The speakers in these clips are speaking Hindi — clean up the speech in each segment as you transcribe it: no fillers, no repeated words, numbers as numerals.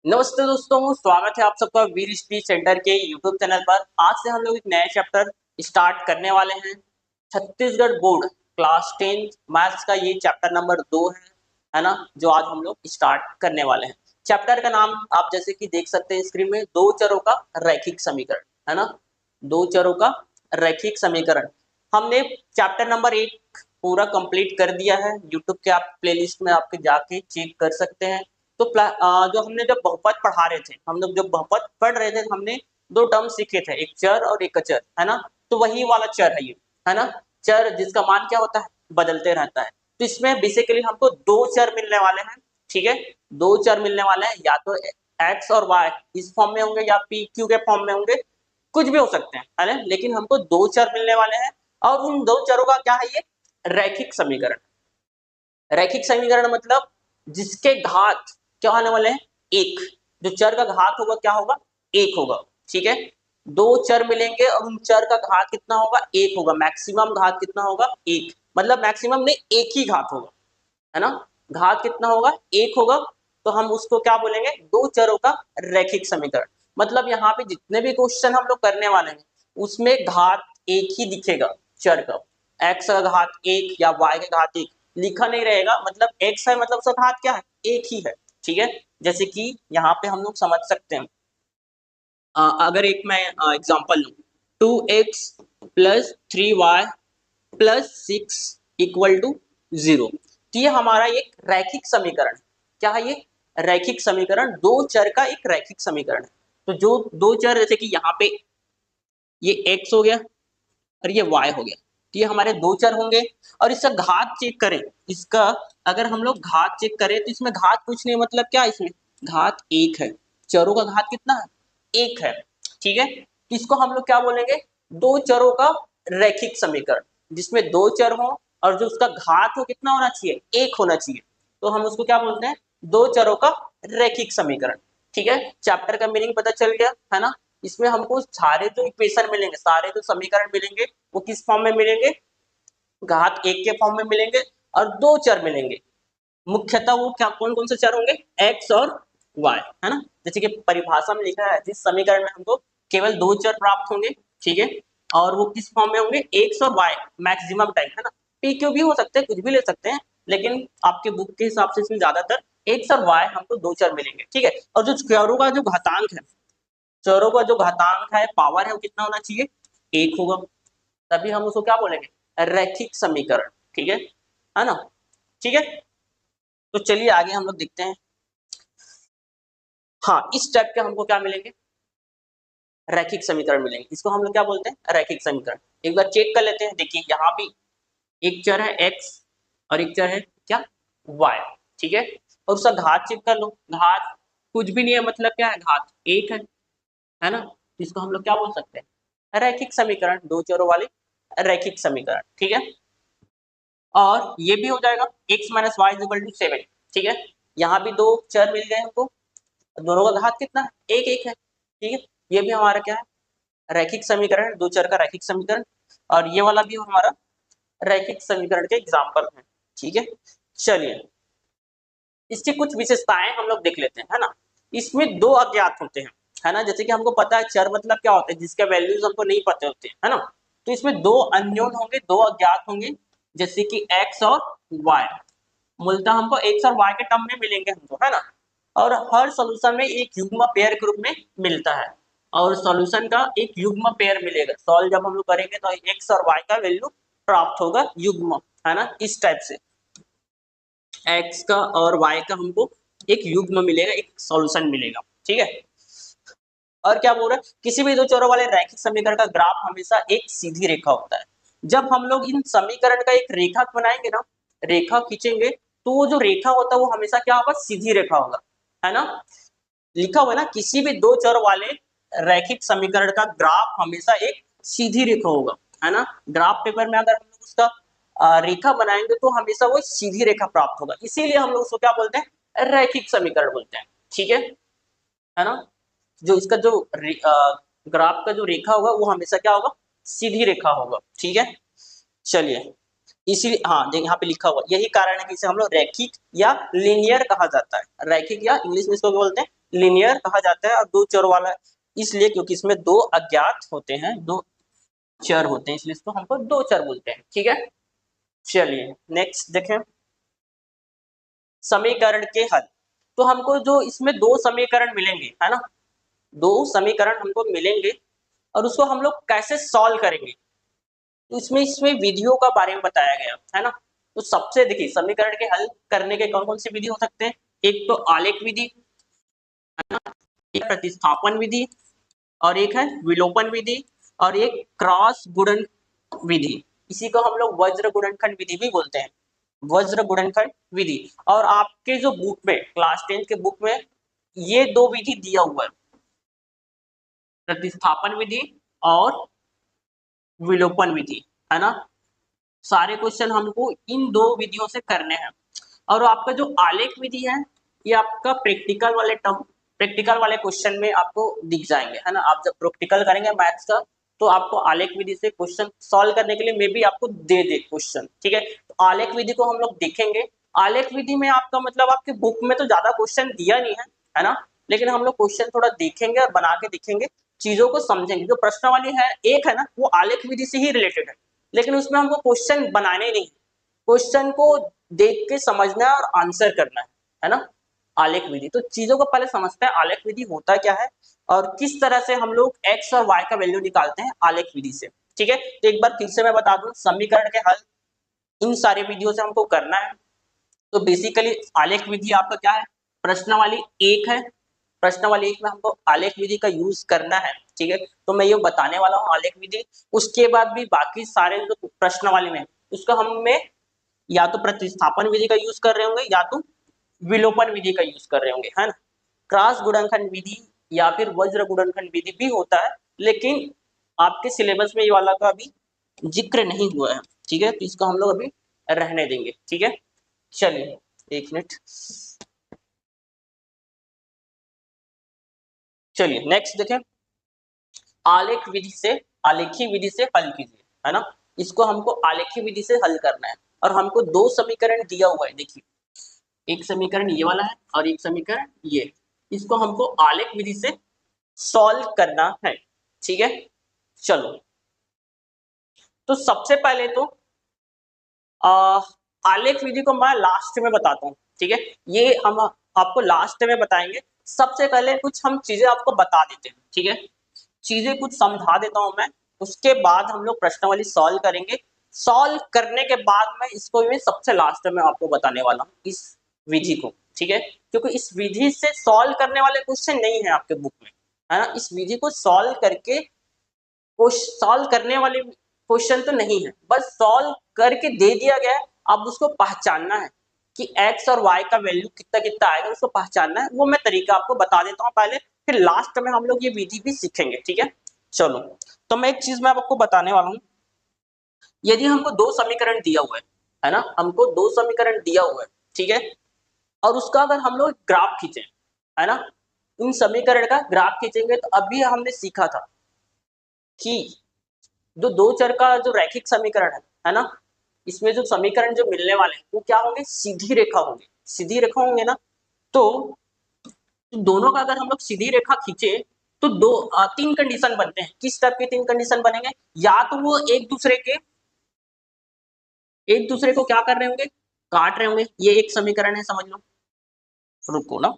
नमस्ते दोस्तों, स्वागत है आप सबका वीर स्पीच सेंटर के यूट्यूब चैनल पर। आज से हम लोग एक नया चैप्टर स्टार्ट करने वाले हैं। छत्तीसगढ़ बोर्ड क्लास 10 मैथ्स का ये चैप्टर नंबर 2 है ना, जो आज हम लोग स्टार्ट करने वाले हैं। चैप्टर का नाम आप जैसे कि देख सकते हैं स्क्रीन में, दो चरों का रैखिक समीकरण, है ना। दो चरों का रैखिक समीकरण। हमने चैप्टर नंबर 1 पूरा कंप्लीट कर दिया है। यूट्यूब के आप प्लेलिस्ट में आपके जाके चेक कर सकते हैं। तो जो हमने जब बहुपद पढ़ा रहे थे, हम लोग जब बहुपद पढ़ रहे थे, हमने दो टर्म सीखे थे, एक चर और एक अचर, है ना। तो वही वाला चर है ये, है ना। चर जिसका मान क्या होता है, बदलते रहता है। तो इसमें बेसिकली हमको दो चर मिलने वाले हैं, ठीक है। दो चर मिलने वाले हैं, या तो एक्स और वाई इस फॉर्म में होंगे या पी क्यू के फॉर्म में होंगे, कुछ भी हो सकते हैं, है ना। लेकिन हमको दो चर मिलने वाले हैं और उन दो चरों का क्या है, ये रैखिक समीकरण। रैखिक समीकरण मतलब जिसके घात क्या होने वाले हैं, एक। जो चर का घात होगा क्या होगा, एक होगा, ठीक है। दो चर मिलेंगे और उन चर का घात कितना होगा, एक होगा। मैक्सिमम घात कितना होगा, एक। मतलब मैक्सिमम नहीं, एक ही घात होगा, है ना। घात कितना होगा, एक होगा। तो हम उसको क्या बोलेंगे, दो चरों का रैखिक समीकरण। मतलब यहाँ पे जितने भी क्वेश्चन हम लोग करने वाले हैं उसमें घात एक ही दिखेगा चर का। एक्स का घात एक या वाई का घात एक लिखा नहीं रहेगा, मतलब एक्स है मतलब उसका घात क्या है, एक ही है, ठीक है। जैसे कि यहाँ पे हम लोग समझ सकते हैं, अगर एक मैं एग्जांपल लूं, 2x plus 3y plus 6 equal to 0। तो ये हमारा एक रैखिक समीकरण है। क्या है ये, रैखिक समीकरण, दो चर का एक रैखिक समीकरण है। तो जो दो चर, जैसे कि यहाँ पे ये x हो गया और ये y हो गया, तो ये हमारे दो चर होंगे। और इसका घात चेक करें, इसका अगर हम लोग घात चेक करें तो इसमें घात कुछ नहीं, मतलब क्या, इसमें घात एक है। चरों का घात कितना है, एक है, ठीक है। तो इसको हम लोग क्या बोलेंगे, दो चरों का रैखिक समीकरण, जिसमें दो चर हो और जो उसका घात हो कितना होना चाहिए, एक होना चाहिए। तो हम उसको क्या बोलते हैं, दो चरों का रैखिक समीकरण, ठीक है। चैप्टर का मीनिंग पता चल गया, है ना। इसमें हमको सारे जो इक्वेशन मिलेंगे, सारे जो समीकरण मिलेंगे, वो किस फॉर्म में मिलेंगे, घात एक के फॉर्म में मिलेंगे और दो चर मिलेंगे। मुख्यतः वो क्या, कौन कौन से चर होंगे, एक्स और वाई, है ना। जैसे कि परिभाषा में लिखा है, जिस समीकरण में हमको केवल दो चर प्राप्त होंगे, ठीक है। और वो किस फॉर्म में होंगे, एक्स और वाई मैक्सिमम टाइम, है ना। पी क्यू भी हो सकते हैं, कुछ भी ले सकते हैं, लेकिन आपके बुक के हिसाब से इसमें ज्यादातर एक्स और वाई हमको दो चर मिलेंगे, ठीक है। और जो चरों का जो घातांक है, चरों का जो घातांक है, पावर है, वो कितना होना चाहिए, एक होगा। तभी हम उसको क्या बोलेंगे, रैखिक समीकरण, ठीक है ना। ठीक है, तो चलिए आगे हम लोग देखते हैं। हाँ, इस टाइप के हमको क्या मिलेंगे, रैखिक समीकरण मिलेंगे। इसको हम लोग क्या बोलते हैं, रैखिक समीकरण। एक बार चेक कर लेते हैं, देखिए यहाँ भी एक चर है x और एक चर है क्या, y, ठीक है। और उसका घात चेक कर लो, घात कुछ भी नहीं है, मतलब क्या है, घात एक है ना। तो इसको हम लोग क्या बोल सकते हैं, रैखिक समीकरण, दो चरों वाले रैखिक समीकरण, ठीक है। और ये भी हो जाएगा, x minus y is equal to 7, ठीक है। यहाँ भी दो चर मिल गए हमको, दोनों का घात कितना है, एक एक है, ठीक है। ये भी हमारा क्या है, रैखिक समीकरण, दो चर का रैखिक समीकरण। और ये वाला भी हमारा रैखिक समीकरण के एग्जाम्पल है, ठीक है। चलिए इसकी कुछ विशेषताएं हम लोग देख लेते हैं, है ना। इसमें दो अज्ञात होते हैं, है ना। जैसे कि हमको पता है चर मतलब क्या होता है, जिसके वैल्यूज हमको नहीं पते होते हैं, है ना। तो इसमें दो अननोन होंगे, दो अज्ञात होंगे, जैसे कि x और y। मूलतः हमको x और y के टर्म में मिलेंगे हमको, है ना। और हर सॉल्यूशन में एक युग्म पेयर के रूप में मिलता है, और सॉल्यूशन का एक युग्म पेयर मिलेगा। सॉल्व जब हम लोग करेंगे तो x और y का वैल्यू प्राप्त होगा युग्म, है ना। इस टाइप से x का और y का हमको एक युग्म मिलेगा, एक सॉल्यूशन मिलेगा, ठीक है। और क्या बोल रहा है, किसी भी दो चरों वाले रैखिक समीकरण का ग्राफ हमेशा एक सीधी रेखा होता है। जब हम लोग इन समीकरण का एक रेखा बनाएंगे ना, रेखा खींचेंगे, तो वो जो रेखा होता है वो हमेशा क्या होगा, सीधी रेखा होगा, है ना। लिखा हुआ है ना, किसी भी दो चर वाले रैखिक समीकरण का ग्राफ हमेशा एक सीधी रेखा होगा, है ना। ग्राफ पेपर में अगर हम लोग उसका रेखा बनाएंगे तो हमेशा वो सीधी रेखा प्राप्त होगा, इसीलिए हम लोग उसको क्या बोलते हैं, रैखिक समीकरण बोलते हैं, ठीक है ना। जो इसका जो ग्राफ का जो रेखा होगा वो हमेशा क्या होगा, सीधी रेखा होगा, ठीक है। चलिए इसी, हाँ देखिए यहाँ पे लिखा हुआ, यही कारण है कि इसे हम लोग रैखिक या लीनियर कहा जाता है। रैखिक या इंग्लिश में इसको क्या बोलते हैं, लीनियर कहा जाता है, और दो चर वाला इसलिए क्योंकि इसमें दो अज्ञात होते हैं, दो चर होते हैं, इसलिए इसको हमको दो चर बोलते हैं। ठीक है, चलिए नेक्स्ट देखें, समीकरण के हल। तो हमको जो इसमें दो समीकरण मिलेंगे, है ना, दो समीकरण हमको मिलेंगे, और उसको हम लोग कैसे सॉल्व करेंगे, तो इसमें इसमें विधियों का बारे में बताया गया है ना। तो सबसे देखिए, समीकरण के हल करने के कौन कौन से विधि हो सकते हैं, एक तो आलेख विधि, एक प्रतिस्थापन विधि, और एक है विलोपन विधि, और एक क्रॉस गुणन विधि। इसी को हम लोग वज्र गुणनखंड विधि भी बोलते हैं, वज्र गुणनखंड विधि। और आपके जो बुक में, क्लास 10 के बुक में ये दो विधि दिया हुआ है, प्रतिस्थापन विधि और विलोपन विधि, है ना। सारे क्वेश्चन हमको इन दो विधियों से करने हैं। और आपका जो आलेख विधि है, ये आपका प्रैक्टिकल वाले टर्म, प्रैक्टिकल वाले क्वेश्चन में आपको दिख जाएंगे, है ना। आप जब प्रैक्टिकल करेंगे मैथ्स का, तो आपको आलेख विधि से क्वेश्चन सॉल्व करने के लिए मे भी आपको दे दे क्वेश्चन। ठीक है, तो आलेख विधि को हम लोग देखेंगे। आलेख विधि में आपका मतलब आपके बुक में तो ज्यादा क्वेश्चन दिया नहीं है ना, लेकिन हम लोग क्वेश्चन थोड़ा देखेंगे और बना के देखेंगे, चीजों को समझेंगे। जो प्रश्न वाली है एक है ना, वो आलेख विधि से ही रिलेटेड है, लेकिन उसमें हमको क्वेश्चन बनाने नहीं, क्वेश्चन को देख के समझना है और आंसर करना है ना। आलेख विधि, तो चीजों को पहले समझते हैं, आलेख विधि होता क्या है और किस तरह से हम लोग x और y का वैल्यू निकालते हैं आलेख विधि से। ठीक है, तो एक बार फिर से मैं बता दूं, समीकरण के हल इन सारे विधियों से हमको करना है। तो बेसिकली आलेख विधि आपका क्या है, प्रश्न वाली एक है, प्रश्न वाली एक में हमको आलेख विधि का यूज करना है। ठीक है, तो मैं ये बताने वाला हूँ आलेख विधि। उसके बाद भी बाकी सारे जो प्रश्न वाले में, उसका हमें या तो प्रतिस्थापन विधि का यूज कर रहे होंगे या तो विलोपन विधि का यूज कर रहे होंगे, है ना। क्रॉस गुणनखंड विधि या फिर वज्र गुणनखंड विधि भी होता है, लेकिन आपके सिलेबस में ये वाला का अभी जिक्र नहीं हुआ है। ठीक है, तो इसको हम लोग अभी रहने देंगे। ठीक है, चलिए एक मिनट, चलिए नेक्स्ट देखें, आलेख विधि से, आलेखी विधि से हल कीजिए, है ना। इसको हमको आलेखी विधि से हल करना है, और हमको दो समीकरण दिया हुआ है। देखिए, एक समीकरण ये वाला है और एक समीकरण ये, इसको हमको आलेख विधि से सॉल्व करना है। ठीक है, चलो, तो सबसे पहले तो आलेख विधि को मैं लास्ट में बताता हूँ। ठीक है, ये हम आपको लास्ट में बताएंगे। सबसे पहले कुछ हम चीजें आपको बता देते हैं। ठीक है, चीजें कुछ समझा देता हूं मैं, उसके बाद हम लोग प्रश्नावली सॉल्व करेंगे। सॉल्व करने के बाद मैं इसको भी सबसे लास्ट में आपको बताने वाला हूँ, इस विधि को। ठीक है, क्योंकि इस विधि से सॉल्व करने वाले क्वेश्चन नहीं है आपके बुक में, है ना। इस विधि को सॉल्व करके सॉल्व करने वाले क्वेश्चन तो नहीं है, बस सॉल्व करके दे दिया गया है, अब उसको पहचानना है कि x और y का वैल्यू कितना कितना आएगा, उसको पहचानना है। वो मैं तरीका आपको बता देता हूँ पहले, फिर लास्ट में हम लोग ये विधि भी सीखेंगे। ठीक है, चलो, तो मैं एक चीज मैं आपको बताने वाला हूँ। यदि हमको दो समीकरण दिया हुआ है ना, हमको दो समीकरण दिया हुआ है, ठीक है, और उसका अगर हम लोग ग्राफ खींचे, है ना, इन समीकरण का ग्राफ खींचेंगे, तो अभी हमने सीखा था कि जो दो चर का जो रैखिक समीकरण है ना, इसमें जो समीकरण जो मिलने वाले हैं वो क्या होंगे, सीधी रेखा होंगे, सीधी रेखा होंगे ना। तो दोनों का अगर हम लोग सीधी रेखा खींचे, तो तीन कंडीशन बनते हैं। किस टाइप के तीन कंडीशन बनेंगे, या तो वो एक दूसरे को क्या कर रहे होंगे, काट रहे होंगे। ये एक समीकरण है, समझ लो, रुको ना।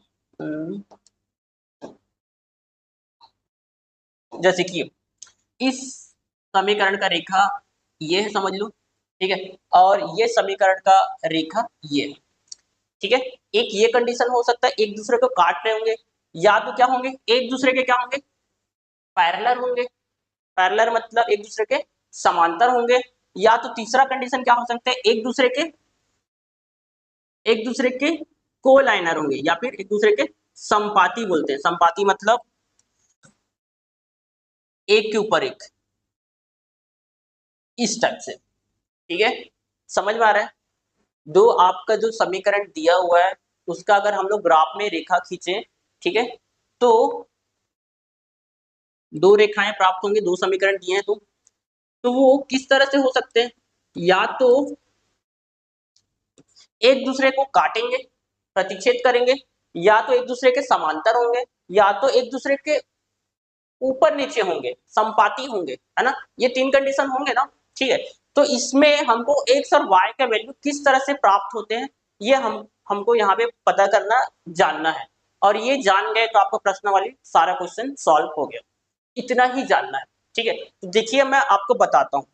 जैसे कि इस समीकरण का रेखा ये है, समझ लो, ठीक है, और ये समीकरण का रेखा ये है। ठीक है, एक ये कंडीशन हो सकता है, एक दूसरे को काट रहे होंगे, या तो क्या होंगे, एक दूसरे के क्या होंगे, पैरेलल होंगे। पैरेलल मतलब एक दूसरे के समांतर होंगे। या तो तीसरा कंडीशन क्या हो सकता है, एक दूसरे के कोलाइनर होंगे, या फिर एक दूसरे के संपाती बोलते हैं। संपाती मतलब एक के ऊपर एक, इस टाइप से। ठीक है, समझ में आ रहा है। दो आपका जो समीकरण दिया हुआ है, उसका अगर हम लोग ग्राफ में रेखा खींचे, ठीक है, तो दो रेखाएं प्राप्त होंगी, दो समीकरण दिए हैं तो वो किस तरह से हो सकते हैं, या तो एक दूसरे को काटेंगे, प्रतिच्छेद करेंगे, या तो एक दूसरे के समांतर होंगे या तो एक दूसरे के ऊपर नीचे होंगे, संपाती होंगे, है ना, ये तीन कंडीशन होंगे ना, ठीक है। तो इसमें हमको x और y का वैल्यू किस तरह से प्राप्त होते हैं, ये हमको यहाँ पे पता करना, जानना है। और ये जान गए तो आपको प्रश्न वाली सारा क्वेश्चन सॉल्व हो गया, इतना ही जानना है, ठीक है। तो देखिए मैं आपको बताता हूँ,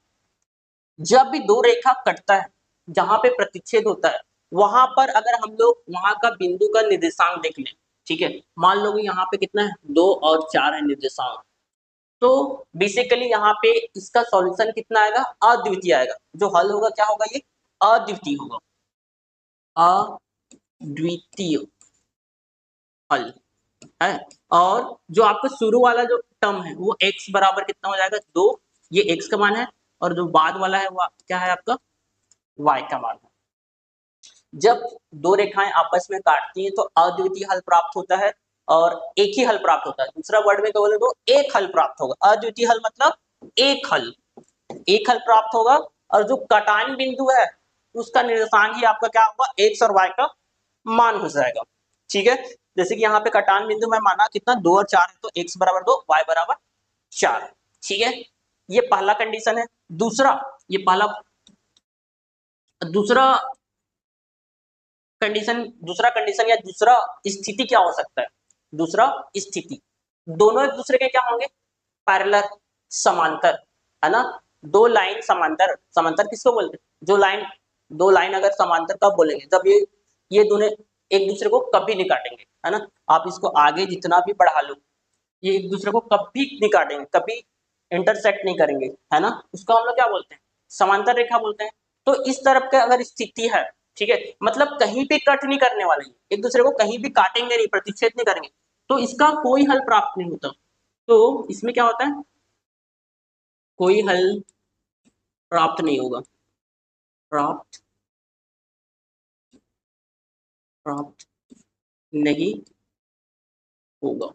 जब भी दो रेखा कटता है, जहां पे प्रतिच्छेद होता है, वहां पर अगर हम लोग वहां का बिंदु का निर्देशांक देख लें, ठीक है, मान लो कि यहाँ पे कितना है, 2 और 4 है निर्देशांक, तो बेसिकली यहाँ पे इसका सॉल्यूशन कितना आएगा, अद्वितीय आएगा। जो हल होगा क्या होगा, ये अद्वितीय होगा, अद्वितीय हल है। और जो आपका शुरू वाला जो टर्म है वो x बराबर कितना हो जाएगा, 2, ये x का मान है, और जो बाद वाला है वो क्या है आपका, y का मान है। जब दो रेखाएं आपस में काटती हैं तो अद्वितीय हल प्राप्त होता है, और एक ही हल प्राप्त होता है। दूसरा वर्ड में बोले तो एक हल प्राप्त होगा। अद्वितीय हल मतलब एक हल, एक हल प्राप्त होगा। और जो कटान बिंदु है उसका निर्देशांक ही आपका क्या होगा, x और y का मान हो जाएगा, ठीक है। जैसे कि यहाँ पे कटान बिंदु में माना कितना, 2 और 4 है, तो x बराबर 2, y बराबर 4, ठीक है। ये पहला कंडीशन है। दूसरा, ये पहला, दूसरा दूसरा कंडीशन या दूसरा स्थिति क्या हो सकता है, दूसरा स्थिति, दोनों एक दूसरे के क्या होंगे, पैरेलल, समांतर, है ना। दो लाइन समांतर, समांतर किसको बोलते हैं, जो लाइन, दो लाइन अगर समांतर कब बोलेंगे, जब ये दोनों एक दूसरे को कभी नहीं काटेंगे, है ना। आप इसको आगे जितना भी बढ़ा लो, ये एक दूसरे को कभी नहीं काटेंगे, कभी इंटरसेक्ट नहीं करेंगे, है ना, उसको हम लोग क्या बोलते हैं, समांतर रेखा बोलते हैं। तो इस तरफ का अगर स्थिति है, ठीक है, मतलब कहीं भी कट नहीं करने वाले, एक दूसरे को कहीं भी काटेंगे नहीं, प्रतिच्छेद नहीं करेंगे, तो इसका कोई हल प्राप्त नहीं होता। तो इसमें क्या होता है, कोई हल प्राप्त नहीं होगा, प्राप्त प्राप्त नहीं होगा,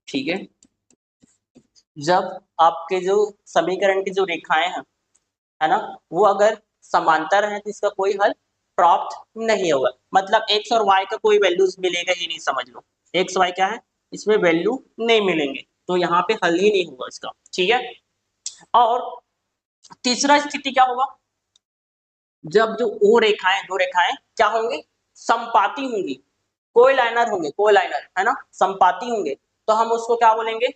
ठीक है। जब आपके जो समीकरण की जो रेखाएं हैं, है ना, वो अगर समांतर है तो इसका कोई हल प्राप्त नहीं होगा। मतलब x और y का कोई वैल्यूज मिलेगा ही नहीं, समझ लो x y क्या है, इसमें वैल्यू नहीं मिलेंगे, तो यहाँ पे हल ही नहीं होगा इसका, ठीक है। और तीसरा स्थिति क्या होगा, जब जो ओ रेखाएं, दो रेखाएं क्या होंगी, संपाती होंगी, कोलाइनर होंगे, कोलाइनर, है ना, संपाती होंगे, तो हम उसको क्या बोलेंगे,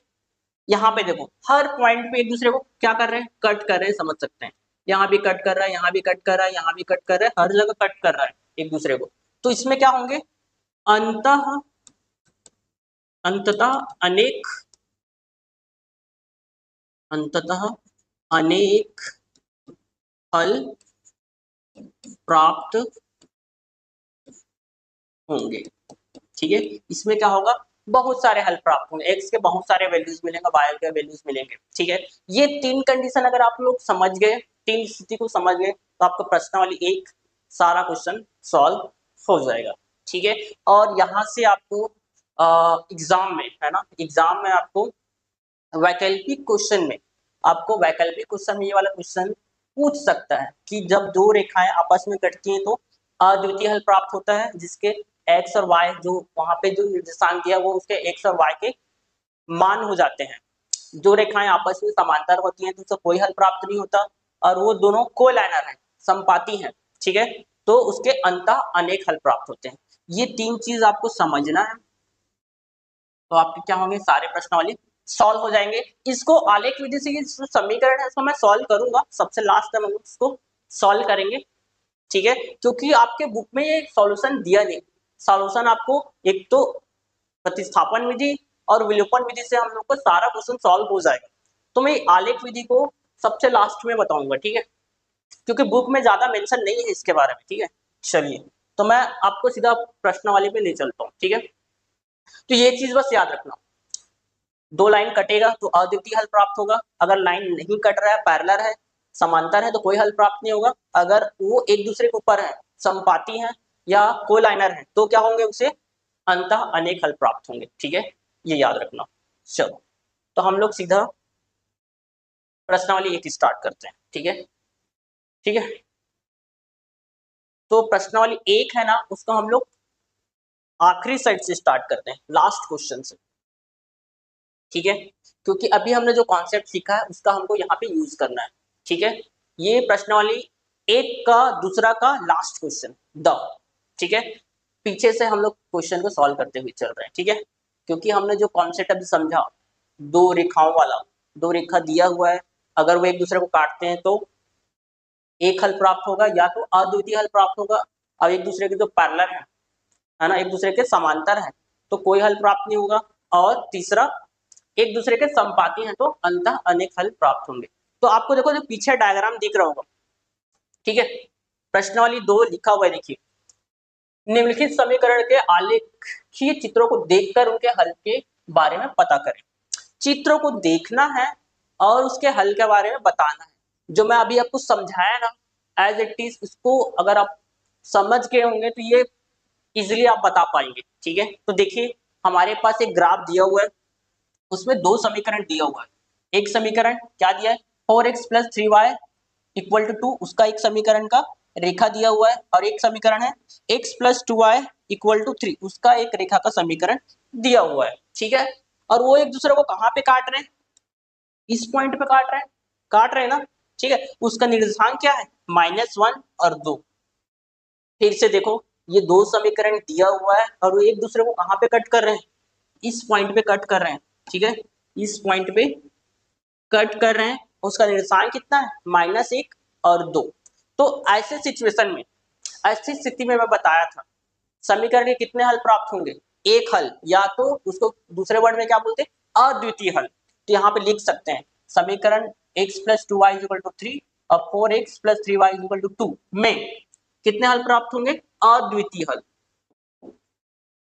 यहाँ पे देखो हर पॉइंट पे एक दूसरे को क्या कर रहे हैं, कट कर रहे हैं, समझ सकते हैं। यहाँ भी कट कर रहा है, यहाँ भी कट कर रहा है, यहाँ भी कट कर रहा है, हर जगह कट कर रहा है एक दूसरे को। तो इसमें क्या होंगे, अंतः अंततः अनेक, अंततः अनेक फल प्राप्त होंगे, ठीक है। इसमें क्या होगा, बहुत सारे हल प्राप्त होंगे, एक्स के बहुत सारे वैल्यूज मिलेंगे, वाई के वैल्यूज मिलेंगे, ठीक है। ये तीन कंडीशन अगर आप लोग समझ गए, तीन स्थिति को समझ गए, तो आपको प्रश्नावली एक सारा क्वेश्चन सॉल्व हो जाएगा, ठीक है। और यहाँ से आपको एग्जाम में, है ना, एग्जाम में आपको वैकल्पिक क्वेश्चन में, आपको वैकल्पिक क्वेश्चन में ये वाला क्वेश्चन पूछ सकता है कि जब दो रेखाएं आपस में कटती हैं तो अद्वितीय हल प्राप्त होता है, जिसके एक्स और वाई, जो वहां पे जो निर्देशांक दिया वो उसके एक्स और वाई के मान हो जाते हैं। जो रेखाएं आपस में समांतर होती हैं तो उसका कोई हल प्राप्त नहीं होता, और वो दोनों कोलाइनर हैं, संपाती हैं, ठीक है, तो उसके अंतः अनेक हल प्राप्त होते हैं। ये तीन चीज आपको समझना है, तो आपके क्या होंगे, सारे प्रश्नावली सॉल्व हो जाएंगे। इसको आलेख विधि से, ये समीकरण है इसको मैं सॉल्व करूंगा, सबसे लास्ट में हम इसको सॉल्व करेंगे, ठीक है। क्योंकि आपके बुक में ये सॉल्यूशन दिया नहीं, सॉल्यूशन आपको एक तो प्रतिस्थापन विधि और विलोपन विधि से हम लोग को सारा क्वेश्चन सॉल्व हो जाएगा। तो मैं आलेख विधि को सबसे लास्ट में बताऊंगा, ठीक है, क्योंकि बुक में ज्यादा मेंशन नहीं है इसके बारे में, ठीक है। चलिए, तो मैं आपको सीधा प्रश्नावली पे ले चलता हूँ, ठीक है। तो ये चीज बस याद रखना, दो लाइन कटेगा तो अद्वितीय हल प्राप्त होगा, अगर लाइन नहीं कट रहा है, पैरेलल है, समांतर है, तो कोई हल प्राप्त नहीं होगा। अगर वो एक दूसरे के ऊपर है, संपाती है या कोलाइनर है, तो क्या होंगे, उसे अंतः अनेक हल प्राप्त होंगे, ठीक है, ये याद रखना। चलो, तो हम लोग सीधा प्रश्नावली एक स्टार्ट करते हैं, ठीक है, ठीक है। तो प्रश्नावली एक है ना, उसको हम लोग आखिरी साइड से स्टार्ट करते हैं, लास्ट क्वेश्चन से, ठीक है, क्योंकि अभी हमने जो कॉन्सेप्ट सीखा है उसका हमको यहाँ पे यूज करना है, ठीक है। ये प्रश्नावली एक का दूसरा का लास्ट क्वेश्चन द, ठीक है, पीछे से हम लोग क्वेश्चन को सॉल्व करते हुए चल रहे हैं, ठीक है, क्योंकि हमने जो कॉन्सेप्ट अभी समझा, दो रेखाओं वाला, दो रेखा दिया हुआ है, अगर वो एक दूसरे को काटते हैं तो एक हल प्राप्त होगा या तो अद्वितीय हल प्राप्त होगा, और एक दूसरे के जो पैरेलल है ना, एक दूसरे के समांतर है तो कोई हल प्राप्त नहीं होगा, और तीसरा एक दूसरे के संपाती हैं तो अंततः अनेक हल प्राप्त होंगे। तो आपको देखो जो पीछे डायग्राम दिख रहा होगा, ठीक है, प्रश्नावली 2 लिखा हुआ है, देखिए, निम्नलिखित समीकरण के आलेखीय चित्रों को देखकर उनके हल के बारे में पता करें। चित्रों को देखना है और उसके हल के बारे में बताना है। जो मैं अभी आपको समझाया ना एज इट इज, इसको अगर आप समझ गए होंगे तो ये इजिली आप बता पाएंगे, ठीक है। तो देखिए हमारे पास एक ग्राफ दिया हुआ है, उसमें दो समीकरण दिया हुआ है। एक समीकरण क्या दिया है, 4x plus 3y equal to 2, उसका एक समीकरण का रेखा दिया हुआ है, और एक समीकरण है x plus 2y equal to 3, उसका एक रेखा का समीकरण दिया हुआ है, ठीक है। और वो एक दूसरे को कहाँ पे काट रहे हैं, इस पॉइंट पे काट रहे हैं ना, ठीक है। उसका निर्देशांक क्या है, -1 और 2। फिर से देखो ये दो समीकरण दिया हुआ है और वो एक दूसरे को कहाँ पे कट कर रहे हैं, इस पॉइंट पे कट कर रहे हैं, ठीक है, इस पॉइंट पे कट कर रहे हैं। उसका निर्देशांक कितना है, -1 और 2। तो ऐसे सिचुएशन में, ऐसी स्थिति में मैं बताया था समीकरण के कितने हल प्राप्त होंगे, एक हल, या तो उसको दूसरे वर्ड में क्या बोलते हैं, अद्वितीय हल। तो यहाँ पे लिख सकते हैं समीकरण x plus 2y equal to 3 और 4x plus 3y equal to 2 में कितने हल प्राप्त होंगे, अद्वितीय हल,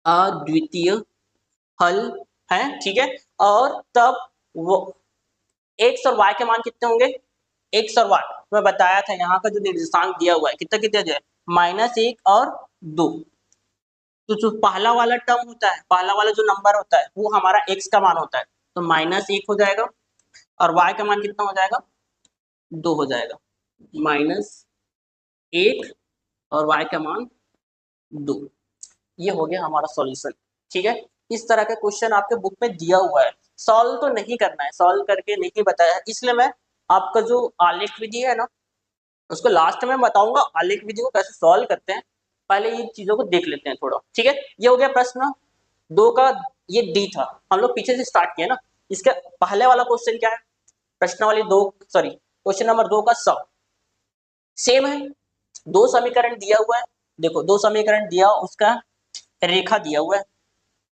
अद्वितीय हल है, ठीक है। और तब वो x और y के मान कितने होंगे, x और y मैं बताया था, यहाँ का जो निर्देशांक दिया हुआ है कितना कितना जो है, -1 और 2। तो जो पहला वाला टर्म होता है, पहला वाला जो नंबर होता है वो हमारा x का मान होता है, तो -1 हो जाएगा, और y का मान कितना हो जाएगा, 2 हो जाएगा, -1 और y का मान 2। ये हो गया हमारा सॉल्यूशन, ठीक है। इस तरह का क्वेश्चन आपके बुक में दिया हुआ है, सॉल्व तो नहीं करना है, सॉल्व करके नहीं बताया है, इसलिए मैं आपका जो आलेख विधि है ना उसको लास्ट में बताऊंगा, आलेख विधि को कैसे सॉल्व करते हैं, पहले ये चीजों को देख लेते हैं थोड़ा, ठीक है। ये हो गया प्रश्न 2 का, ये डी था, हम लोग पीछे से स्टार्ट किए ना। इसके पहले वाला क्वेश्चन क्या है, प्रश्नावली 2, सॉरी क्वेश्चन नंबर 2 का सॉल्व सेम है, दो समीकरण दिया हुआ है, देखो दो समीकरण दिया, उसका रेखा दिया हुआ है,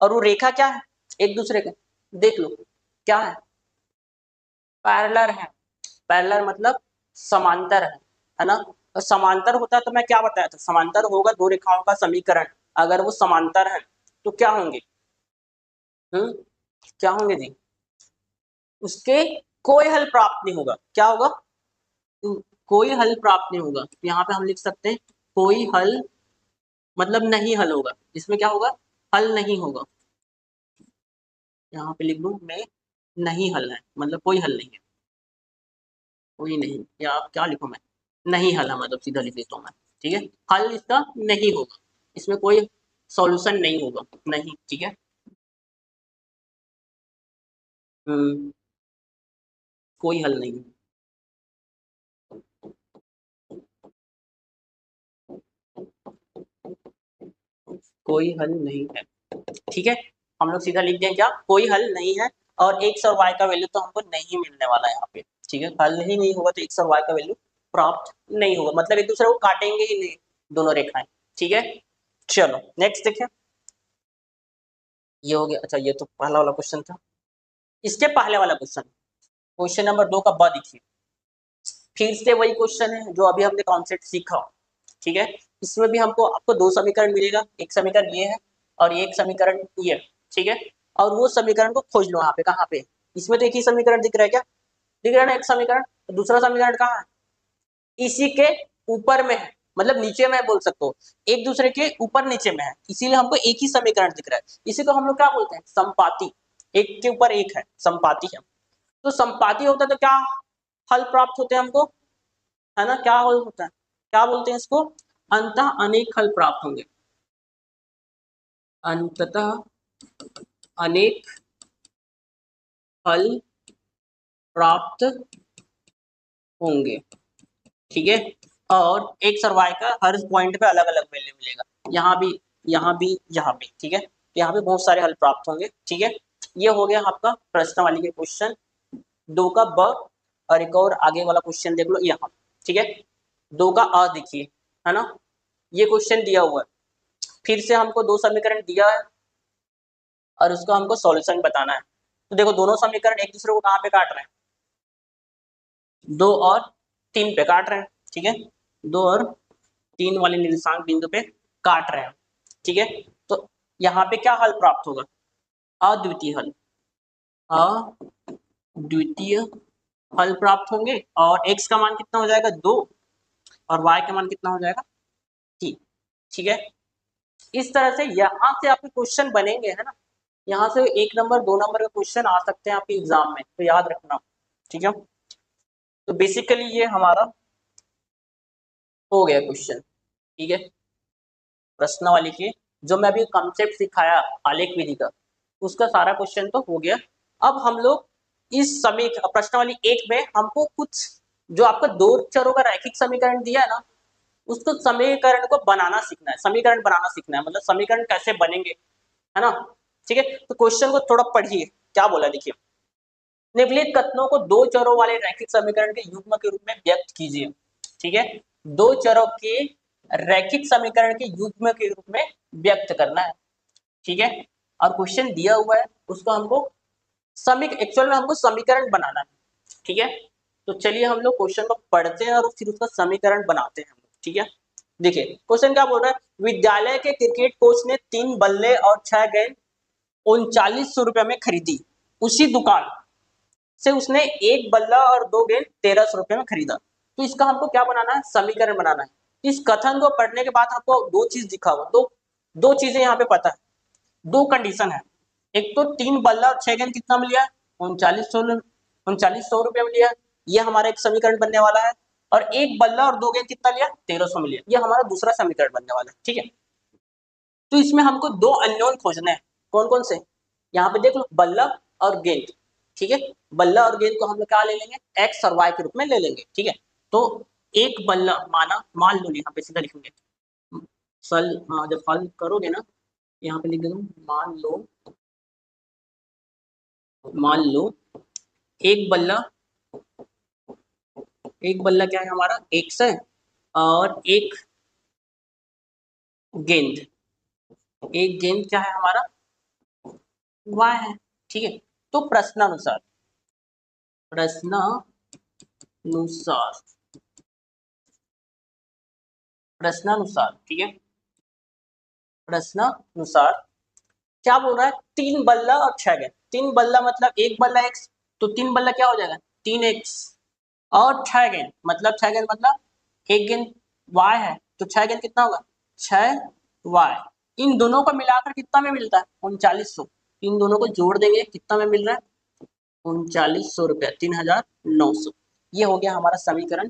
और वो रेखा क्या है, एक दूसरे के, देख लो क्या है, पैरेलल है, पैरेलल मतलब समांतर है ना। और समांतर होता है तो मैं क्या बताया था, समांतर होगा दो रेखाओं का समीकरण, अगर वो समांतर है तो क्या होंगे, क्या होंगे जी, उसके कोई हल प्राप्त नहीं होगा, क्या होगा, कोई हल प्राप्त नहीं होगा। यहाँ पे हम लिख सकते हैं कोई हल, मतलब नहीं हल होगा, इसमें क्या होगा, हल नहीं होगा, यहाँ पे लिख दूं मैं, नहीं हल है, मतलब कोई हल नहीं है, कोई नहीं, या आप क्या लिखूं मैं, नहीं हल है, मतलब सीधा लिख देता हूँ मैं, ठीक है, हल इसका नहीं होगा, इसमें कोई सॉल्यूशन नहीं होगा, नहीं, ठीक है। कोई हल नहीं, कोई हल नहीं है, ठीक है। हम लोग सीधा लिख दें क्या, कोई हल नहीं है, और एक्स और वाई का वैल्यू तो हमको नहीं मिलने वाला है यहाँ पे, ठीक है, हल ही नहीं होगा तो एक्स और वाई का वैल्यू प्राप्त नहीं होगा, मतलब एक दूसरे को काटेंगे ही नहीं दोनों रेखाएं, ठीक है। चलो नेक्स्ट देखिए, ये हो गया, अच्छा ये तो पहला वाला क्वेश्चन था, इसके पहले वाला क्वेश्चन, क्वेश्चन नंबर 2 का ब देखिए, फिर से वही क्वेश्चन है जो अभी हमने कॉन्सेप्ट सीखा, ठीक है। इसमें भी हमको आपको दो समीकरण मिलेगा, एक समीकरण ये है और एक समीकरण ये, ठीक है। और वो समीकरण को खोज लो, यहाँ पे कहाँ पे, इसमें तो एक ही समीकरण दिख रहा है, क्या दिख रहा है ना, एक समीकरण, तो दूसरा समीकरण कहाँ है, इसी के ऊपर में है, मतलब नीचे में बोल सकते हो, एक दूसरे के ऊपर नीचे में है, इसीलिए हमको एक ही समीकरण दिख रहा है, इसी को हम लोग क्या बोलते हैं, संपाती, एक के ऊपर एक है, संपाती है। तो संपाती होता है तो क्या हल प्राप्त होते हैं हमको, है ना, क्या हल होता है, क्या बोलते हैं इसको, अंतः अनेक हल प्राप्त होंगे, अंततः अनेक फल प्राप्त होंगे, ठीक है। और एक सर्वाय का हर पॉइंट पे अलग अलग वैल्यू मिलेगा, यहाँ भी, यहाँ भी, यहाँ भी, ठीक है। यहाँ पे बहुत सारे हल प्राप्त होंगे, ठीक है। ये हो गया आपका प्रश्नावली के क्वेश्चन 2 का ब। और एक और आगे वाला क्वेश्चन देख लो यहाँ, ठीक है। 2 का अ देखिए, है ना, ये क्वेश्चन दिया हुआ है, फिर से हमको 2 समीकरण दिया है और उसका हमको सॉल्यूशन बताना है। तो देखो दोनों समीकरण एक दूसरे को कहाँ पे काट रहे हैं, 2 और 3 पे काट रहे हैं, ठीक है। 2 और 3 वाले निर्देशांक बिंदु पे काट रहे हैं, ठीक है। तो यहाँ पे क्या हल प्राप्त होगा, अद्वितीय हल, अद्वितीय हल प्राप्त होंगे। और x का मान कितना हो जाएगा 2 और y का मान कितना हो जाएगा 3, ठीक है। इस तरह से यहाँ से आपके क्वेश्चन बनेंगे, है ना। यहाँ से 1 नंबर 2 नंबर का क्वेश्चन आ सकते हैं आपके एग्जाम में, तो याद रखना, ठीक है। तो बेसिकली ये हमारा हो गया क्वेश्चन, ठीक है। प्रश्नावली के जो मैं अभी कॉन्सेप्ट सिखाया आलेख विधि का, उसका सारा क्वेश्चन तो हो गया। अब हम लोग इस प्रश्नावली 1 में हमको कुछ जो आपका 2 चरों का रैखिक समीकरण दिया है ना, उसको समीकरण को बनाना सीखना है, समीकरण बनाना सीखना है, मतलब समीकरण कैसे बनेंगे, है ना, ठीक है। तो क्वेश्चन को थोड़ा पढ़िए, क्या बोला देखिए, निम्नलिखित कथनों को 2 चरों वाले रैखिक समीकरण के युग्म के रूप में व्यक्त कीजिए, ठीक है। 2 चरों के रैखिक समीकरण के युग्म के रूप में व्यक्त करना है, ठीक है। और क्वेश्चन दिया हुआ है, उसको हमको एक्चुअल में हमको समीकरण बनाना है, ठीक है। तो चलिए हम लोग क्वेश्चन को पढ़ते हैं और फिर उसका समीकरण बनाते हैं, ठीक है। देखिए क्वेश्चन क्या बोल रहा है, विद्यालय के क्रिकेट कोच ने 3 बल्ले और 6 गेंद 3900 रुपये में खरीदी, उसी दुकान से उसने 1 बल्ला और 2 गेंद 1300 रुपये में खरीदा। तो इसका हमको क्या बनाना है, समीकरण बनाना है। इस कथन को पढ़ने के बाद आपको 2 चीज दिखा हुआ, दो चीजें यहाँ पे पता है, 2 कंडीशन है। एक तो 3 बल्ला और 6 गेंद कितना मिल गया, 3900 रुपये में लिया, ये हमारा एक समीकरण बनने वाला है। और 1 बल्ला और 2 गेंद कितना लिया, 1300 में लिया, ये हमारा दूसरा समीकरण बनने वाला है, ठीक है। तो इसमें हमको 2 अननोन खोजने हैं, कौन कौन से, यहाँ पे देख लो, बल्ला और गेंद, ठीक है। बल्ला और गेंद को हम लोग क्या ले लेंगे, एक्स और वाई के रूप में ले लेंगे, ठीक है। तो एक बल्ला मान लो, यहाँ पे सीधा लिखेंगे जब हल करोगे ना, यहाँ पे लिख देता मान लो एक बल्ला क्या है हमारा, एक्स है, और गेंद एक गेंद क्या है हमारा, वाई है, ठीक है। तो प्रश्नानुसार प्रश्नानुसार ठीक है, प्रश्नानुसार क्या बोल रहा है, 3 बल्ला और 6 गेंद, 3 बल्ला मतलब 1 बल्ला एक्स, तो 3 बल्ला क्या हो जाएगा 3x, और 6 गेंद मतलब 6 गेंद मतलब 1 गेंद y है, तो 6 गेंद कितना होगा 6y। इन दोनों को मिलाकर कितना में मिलता है 3900, इन दोनों को जोड़ देंगे कितना में मिल रहा है 3900 रुपया, 3900। ये हो गया हमारा समीकरण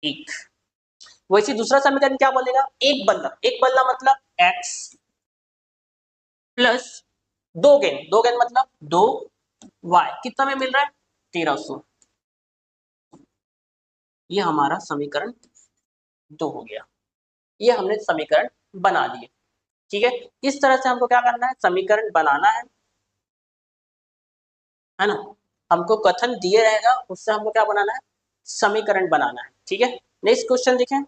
1। वैसे दूसरा समीकरण क्या बोलेगा, एक बल्ला मतलब x प्लस 2 गेंद मतलब 2y, कितना में मिल रहा है 1300। ये हमारा समीकरण 2 हो गया, ये हमने समीकरण बना दिए, ठीक है। इस तरह से हमको क्या करना है, समीकरण बनाना है ना। हमको कथन दिए रहेगा, उससे हमको क्या बनाना है, समीकरण बनाना है, ठीक है। नेक्स्ट क्वेश्चन देखें,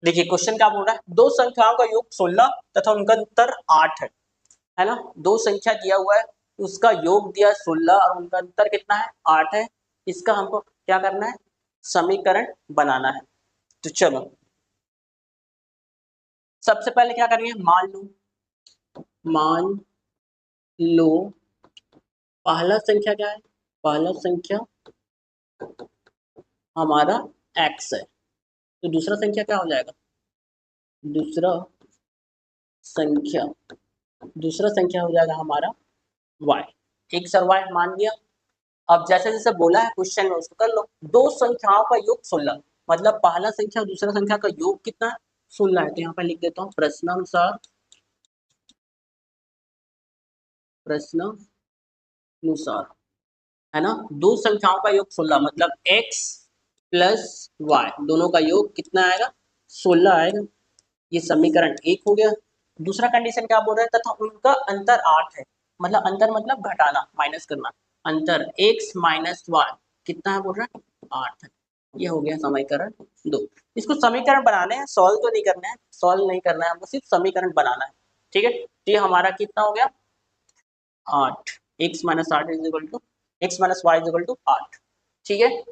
देखिए क्वेश्चन क्या बोल रहा है, दो संख्याओं का योग 16 तथा उनका उत्तर 8 है ना। दो संख्या दिया हुआ है, उसका योग दिया 16 और उनका उत्तर कितना है 8 है। इसका हमको क्या करना है, समीकरण बनाना है। तो चलो सबसे पहले क्या करेंगे, मान लो पहला संख्या क्या है, पहला संख्या हमारा x है, तो दूसरा संख्या क्या हो जाएगा, दूसरा संख्या दूसरा संख्या हो जाएगा हमारा y, x और y मान लिया। अब जैसे जैसे बोला है क्वेश्चन में उसको कर लो, दो संख्याओं का योग 16, मतलब पहला संख्या और दूसरा संख्या का योग कितना है 16 है, तो यहाँ पर लिख देता हूँ प्रश्नानुसार, प्रश्नानुसार, है ना। दो संख्याओं का योग 16, मतलब x प्लस वाई, दोनों का योग कितना आएगा, 16 आएगा। ये समीकरण 1 हो गया। दूसरा कंडीशन क्या बोल रहा है, तथा उनका अंतर 8 है, मतलब अंतर मतलब घटाना, माइनस करना, अंतर x माइनस वाई कितना है बोल रहा है, 8 है। ये हो गया समीकरण 2। इसको समीकरण बनाने हैं, सॉल्व तो नहीं करना है, सॉल्व नहीं करना है हमको, सिर्फ समीकरण बनाना है, ठीक है। तो ये हमारा कितना हो गया, 8, x minus 8 is equal to x minus y is equal to 8, ठीक है।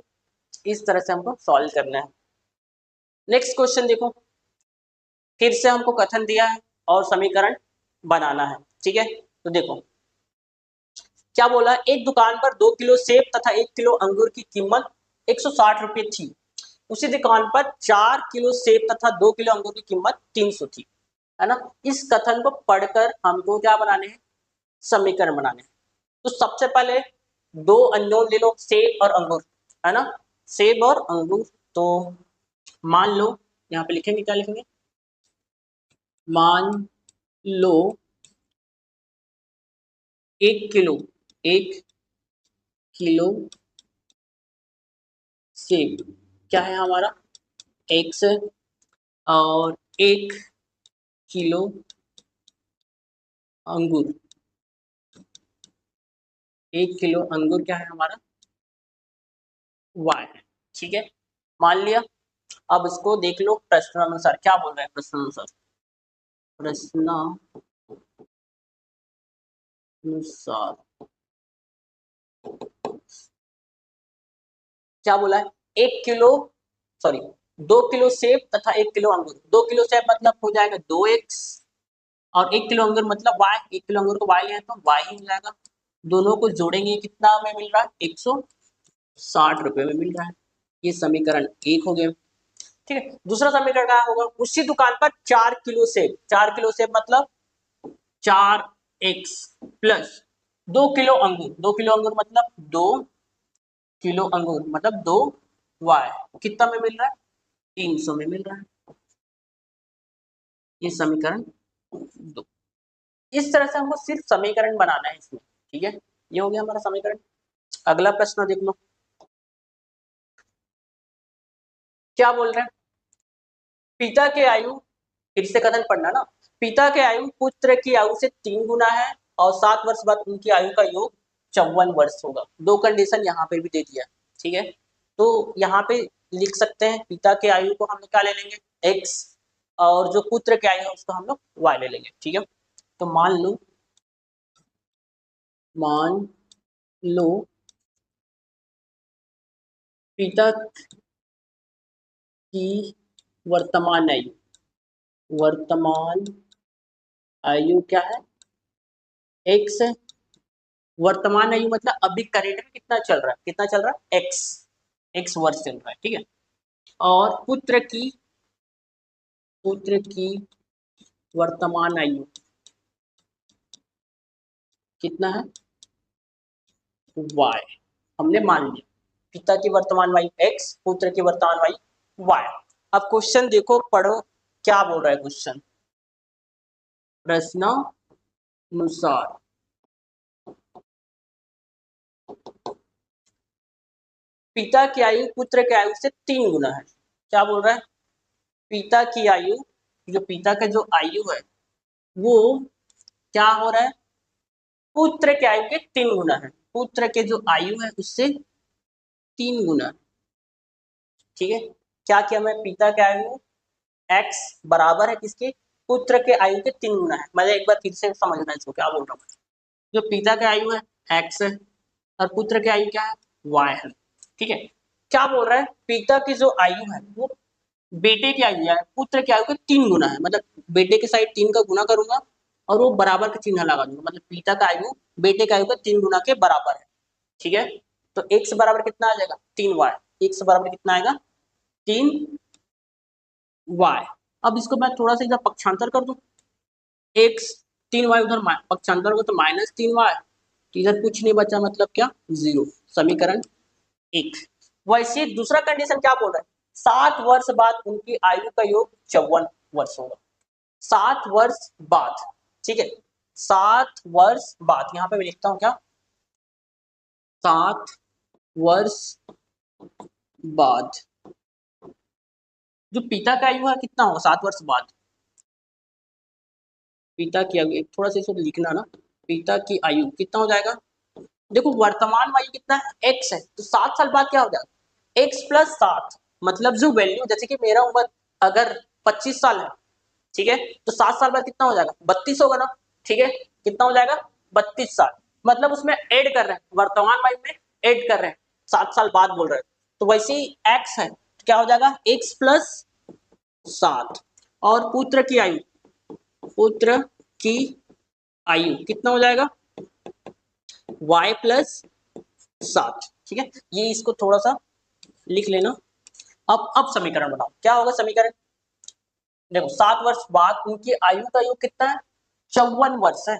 इस तरह से हमको सॉल्व करना है। नेक्स्ट क्वेश्चन देखो, फिर से हमको कथन दिया है और समीकरण बनाना है, ठीक है। तो देखो क्या बोला, एक दुकान पर 2 किलो सेब तथा 1 किलो अंगूर की कीमत 160 रुपये थी। उसी दुकान पर 4 किलो सेब तथा 2 किलो अंगूर की कीमत 300 थी, है ना। इस कथन को पढ़कर हमको क्या बनाने हैं, समीकरण बनाने हैं। तो सबसे पहले दो अननोन ले लो, सेब और अंगूर, है ना, सेब और अंगूर। तो मान लो, यहाँ पे लिखेंगे, क्या लिखेंगे, मान लो 1 किलो सेब क्या है हमारा, x है, और 1 किलो अंगूर, 1 किलो अंगूर क्या है हमारा, y है, ठीक है, मान लिया। अब इसको देख लो प्रश्नानुसार, क्या बोल रहा है प्रश्नानुसार, प्रश्नानुसार क्या बोला है, 1 किलो, सॉरी 2 किलो सेब तथा 1 किलो अंगूर, 2 किलो सेब मतलब हो जाएगा 2x, और 1 किलो अंगूर मतलब y, 1 किलो अंगूर को y ले तो y ही हो जाएगा। दोनों को जोड़ेंगे कितना में मिल रहा है, 160 रुपए में मिल रहा है। ये समीकरण 1 हो गया, ठीक है। दूसरा समीकरण क्या होगा, उसी दुकान पर 4 किलो सेब, 4 किलो सेब मतलब 4x प्लस 2 किलो अंगूर, 2 किलो अंगूर मतलब 2 किलो अंगूर मतलब 2y, कितना में मिल रहा है, 300 में मिल रहा है। ये समीकरण 2। इस तरह से हमको सिर्फ समीकरण बनाना है इसमें, ठीक है। ये हो गया हमारा समीकरण। अगला प्रश्न देख लो, क्या बोल रहे हैं, पिता के आयु, फिर से कथन पढ़ना ना, पिता के आयु पुत्र की आयु से 3 गुना है, और 7 वर्ष बाद उनकी आयु का योग 54 वर्ष होगा। दो कंडीशन यहाँ पे भी दे दिया, ठीक है। तो यहाँ पे लिख सकते हैं, पिता के आयु को हम लोग क्या ले लेंगे, x, और जो पुत्र के आयु है उसको हम लोग y ले लेंगे, ठीक है। तो मान लो पिता की वर्तमान आयु, वर्तमान आयु क्या है, x है, वर्तमान आयु मतलब अभी करेंट में कितना चल रहा है, कितना चल रहा है, x वर्ष चल रहा है, ठीक है। और पुत्र की वर्तमान आयु कितना है, y, हमने मान लिया पिता की वर्तमान आयु x, पुत्र की वर्तमान आयु y। अब क्वेश्चन देखो, पढ़ो क्या बोल रहा है क्वेश्चन, प्रश्नानुसार पिता की आयु पुत्र की आयु से 3 गुना है। क्या बोल रहा है, पिता की आयु, जो पिता का जो आयु है वो क्या हो रहा है, पुत्र के आयु के 3 गुना है, पुत्र के जो आयु है उससे 3 गुना, ठीक है। क्या किया मैं, पिता के आयु x बराबर है किसके, पुत्र के आयु के 3 गुना है। मैं एक बार फिर से समझना इसको, क्या बोल रहा हूँ, जो पिता के आयु है x है, और पुत्र के आयु क्या है, y है, ठीक है। क्या बोल रहा है, पिता की जो आयु है वो बेटे की आयु है, पुत्र की आयु के 3 गुना है, मतलब बेटे के साइड 3 का गुना करूंगा और वो बराबर का चिन्ह लगा दूंगा, मतलब पिता का आयु बेटे का आयु का 3 गुना के बराबर है, ठीक है। तो x बराबर कितना आ जाएगा, 3y, x बराबर कितना आएगा, 3y। अब इसको मैं थोड़ा सा इधर पक्षांतर कर दूं, x 3y उधर पक्षांतर को तो -3y, इधर कुछ नहीं बचा, मतलब क्या, 0, समीकरण 1। वैसे दूसरा कंडीशन क्या बोल रहा है, 7 वर्ष बाद उनकी आयु का योग 54, वर्ष होगा। 7 वर्ष बाद, ठीक है, 7 वर्ष बाद, यहाँ पे मैं लिखता हूँ क्या, 7 वर्ष बाद जो पिता का आयु है कितना होगा 7 वर्ष बाद, पिता की आयु, थोड़ा सा इसको लिखना ना, पिता की आयु कितना हो जाएगा, देखो वर्तमान आयु कितना है x है, तो 7 साल बाद क्या हो जाएगा x प्लस 7, मतलब जो वैल्यू, जैसे कि मेरा उम्र अगर 25 साल है, ठीक है, तो 7 साल बाद कितना हो जाएगा 32 होगा ना, ठीक है, कितना हो जाएगा 32 साल, मतलब उसमें ऐड कर रहे हैं, वर्तमान आयु में ऐड कर रहे हैं, 7 साल बाद बोल रहे हैं, तो वैसे ही x है तो क्या हो जाएगा x प्लस 7, और पुत्र की आयु, पुत्र की आयु कितना हो जाएगा y प्लस 7, ठीक है, ये इसको थोड़ा सा लिख लेना। अब समीकरण बनाओ, क्या होगा समीकरण, देखो 7 वर्ष बाद उनकी आयु का योग कितना है 54 वर्ष है,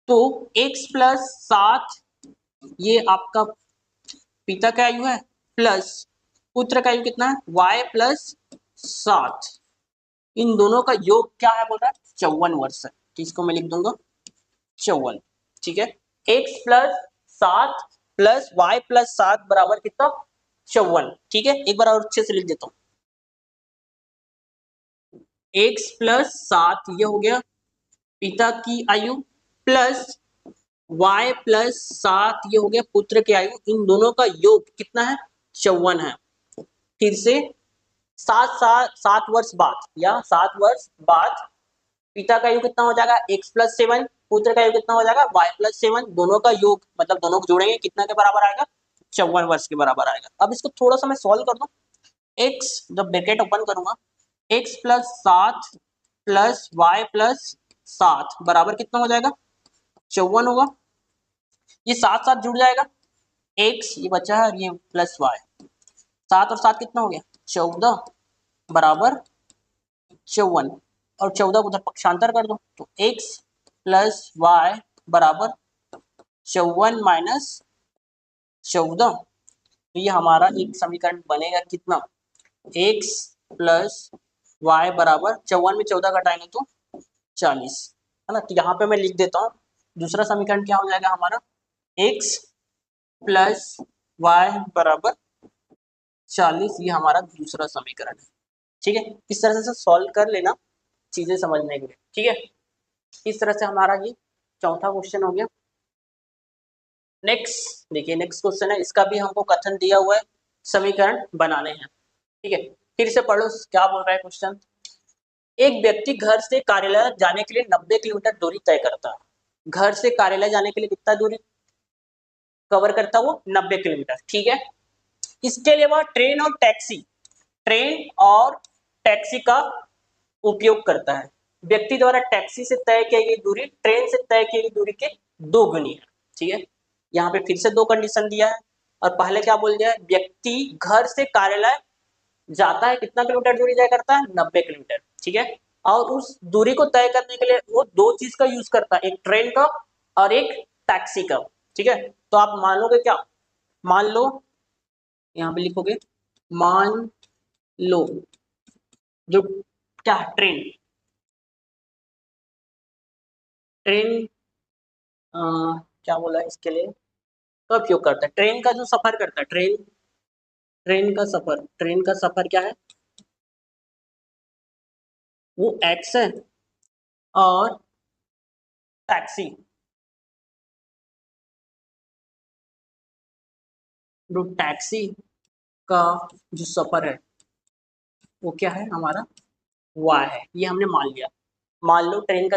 तो x प्लस 7 ये आपका पिता का आयु है, प्लस पुत्र का आयु कितना है y प्लस 7, इन दोनों का योग क्या है बोल रहा है 54 वर्ष है, किसको मैं लिख दूंगा 54, ठीक है, x plus 7 plus y plus 7 बराबर कितना 54, ठीक है, एक बार और अच्छे से लिख देता हूँ, x प्लस 7 ये हो गया पिता की आयु, प्लस y प्लस 7 ये हो गया पुत्र की आयु, इन दोनों का योग कितना है 54 है, फिर से 7 वर्ष बाद या 7 वर्ष बाद पिता का योग कितना हो जाएगा x प्लस 7, पुत्र का योग कितना हो जाएगा y प्लस 7, दोनों का योग मतलब दोनों को जोड़ेंगे कितना के बराबर आएगा 54 वर्ष के बराबर आएगा। अब इसको थोड़ा सा मैं सॉल्व कर दूं, x जब ब्रैकेट ओपन करूंगा x plus 7 plus y plus 7 बराबर कितना हो जाएगा 54 होगा, ये 7 साथ जुड़ जाएगा, x ये बचा है और ये प्लस y, 7 और 7 कितना हो गया 14 बराबर 54, और 14 को उधर पक्षांतर कर दो तो x प्लस y बराबर 54 माइनस 14, तो ये हमारा एक समीकरण बनेगा कितना x प्लस y बराबर 54 में 14 घटाएंगे तो 40 है ना, तो यहाँ पे मैं लिख देता हूँ दूसरा समीकरण क्या हो जाएगा हमारा x प्लस y बराबर 40, ये हमारा दूसरा समीकरण है, ठीक है, इस तरह से सॉल्व कर लेना चीजें समझने के लिए, ठीक है, इस तरह से हमारा ये चौथा क्वेश्चन हो गया। नेक्स्ट देखिए, नेक्स्ट क्वेश्चन है, इसका भी हमको कथन दिया हुआ है, समीकरण बनाने हैं, ठीक है, फिर से पढ़ो क्या बोल रहा है क्वेश्चन, एक व्यक्ति घर से कार्यालय जाने के लिए 90 किलोमीटर दूरी तय करता है, घर से कार्यालय जाने के लिए कितना दूरी कवर करता है वो 90 किलोमीटर, ठीक है, इसके लिए वह ट्रेन और टैक्सी का उपयोग करता है, व्यक्ति द्वारा टैक्सी से तय की गई दूरी ट्रेन से तय की गई दूरी के 2 गुनी है, ठीक है, यहाँ पे फिर से 2 कंडीशन दिया है, और पहले क्या बोल दिया है व्यक्ति घर से कार्यालय जाता है कितना किलोमीटर दूरी तय करता है 90 किलोमीटर, ठीक है, और उस दूरी को तय करने के लिए वो 2 चीज का यूज करता है, एक ट्रेन का और एक टैक्सी का, ठीक है, तो आप मान लोगे क्या, मान लो यहाँ पे लिखोगे, मान लो जो क्या ट्रेन क्या बोला है इसके लिए का उपयोग करता है, ट्रेन का जो सफर करता है, ट्रेन का सफर क्या है वो x है, और टैक्सी जो टैक्सी का जो सफर है वो क्या है हमारा y है, ये हमने मान लिया, मान लो ट्रेन का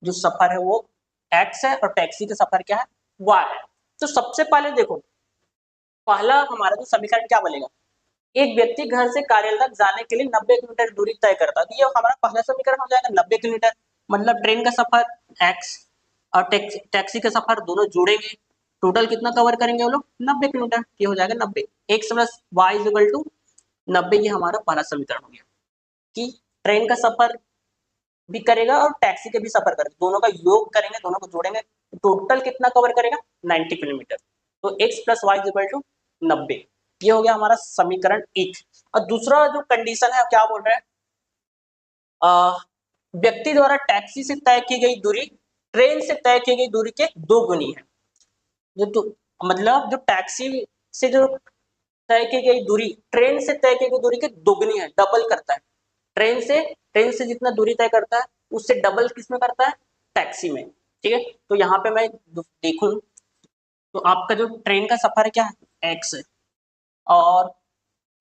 जो सफर है वो x है और टैक्सी का सफर क्या है y है, तो सबसे पहले देखो पहला हमारा जो समीकरण क्या बनेगा, एक व्यक्ति घर से कार्यालय तक जाने के लिए 90 किलोमीटर दूरी तय करता है, तो ये हमारा पहला समीकरण हो जाएगा 90 किलोमीटर, मतलब ट्रेन का सफर x और टैक्सी का सफर दोनों जुड़ेंगे, टोटल कितना कवर करेंगे वो लोग 90 किलोमीटर, ये हो जाएगा 90, x plus y is equal to 90, ये हमारा पहला समीकरण हो गया कि ट्रेन का सफर भी करेगा और टैक्सी के भी सफर करेगा, दोनों का योग करेंगे, दोनों को जोड़ेंगे, टोटल कितना कवर करेगा 90 किलोमीटर, तो x plus y is equal to 90, ये हो गया हमारा समीकरण 1। और दूसरा जो कंडीशन है क्या बोल रहे हैं, व्यक्ति द्वारा टैक्सी से तय की गई दूरी ट्रेन से तय की गई दूरी के 2 गुनी है। जो मतलब जो टैक्सी से जो तय की गई दूरी ट्रेन से तय की गई दूरी के दोगुनी है, डबल करता है। ट्रेन से जितना दूरी तय करता है उससे डबल किस में करता है, टैक्सी में। ठीक है, तो यहाँ पे मैं देखूं तो आपका जो ट्रेन का सफर है क्या है, एक्स है, और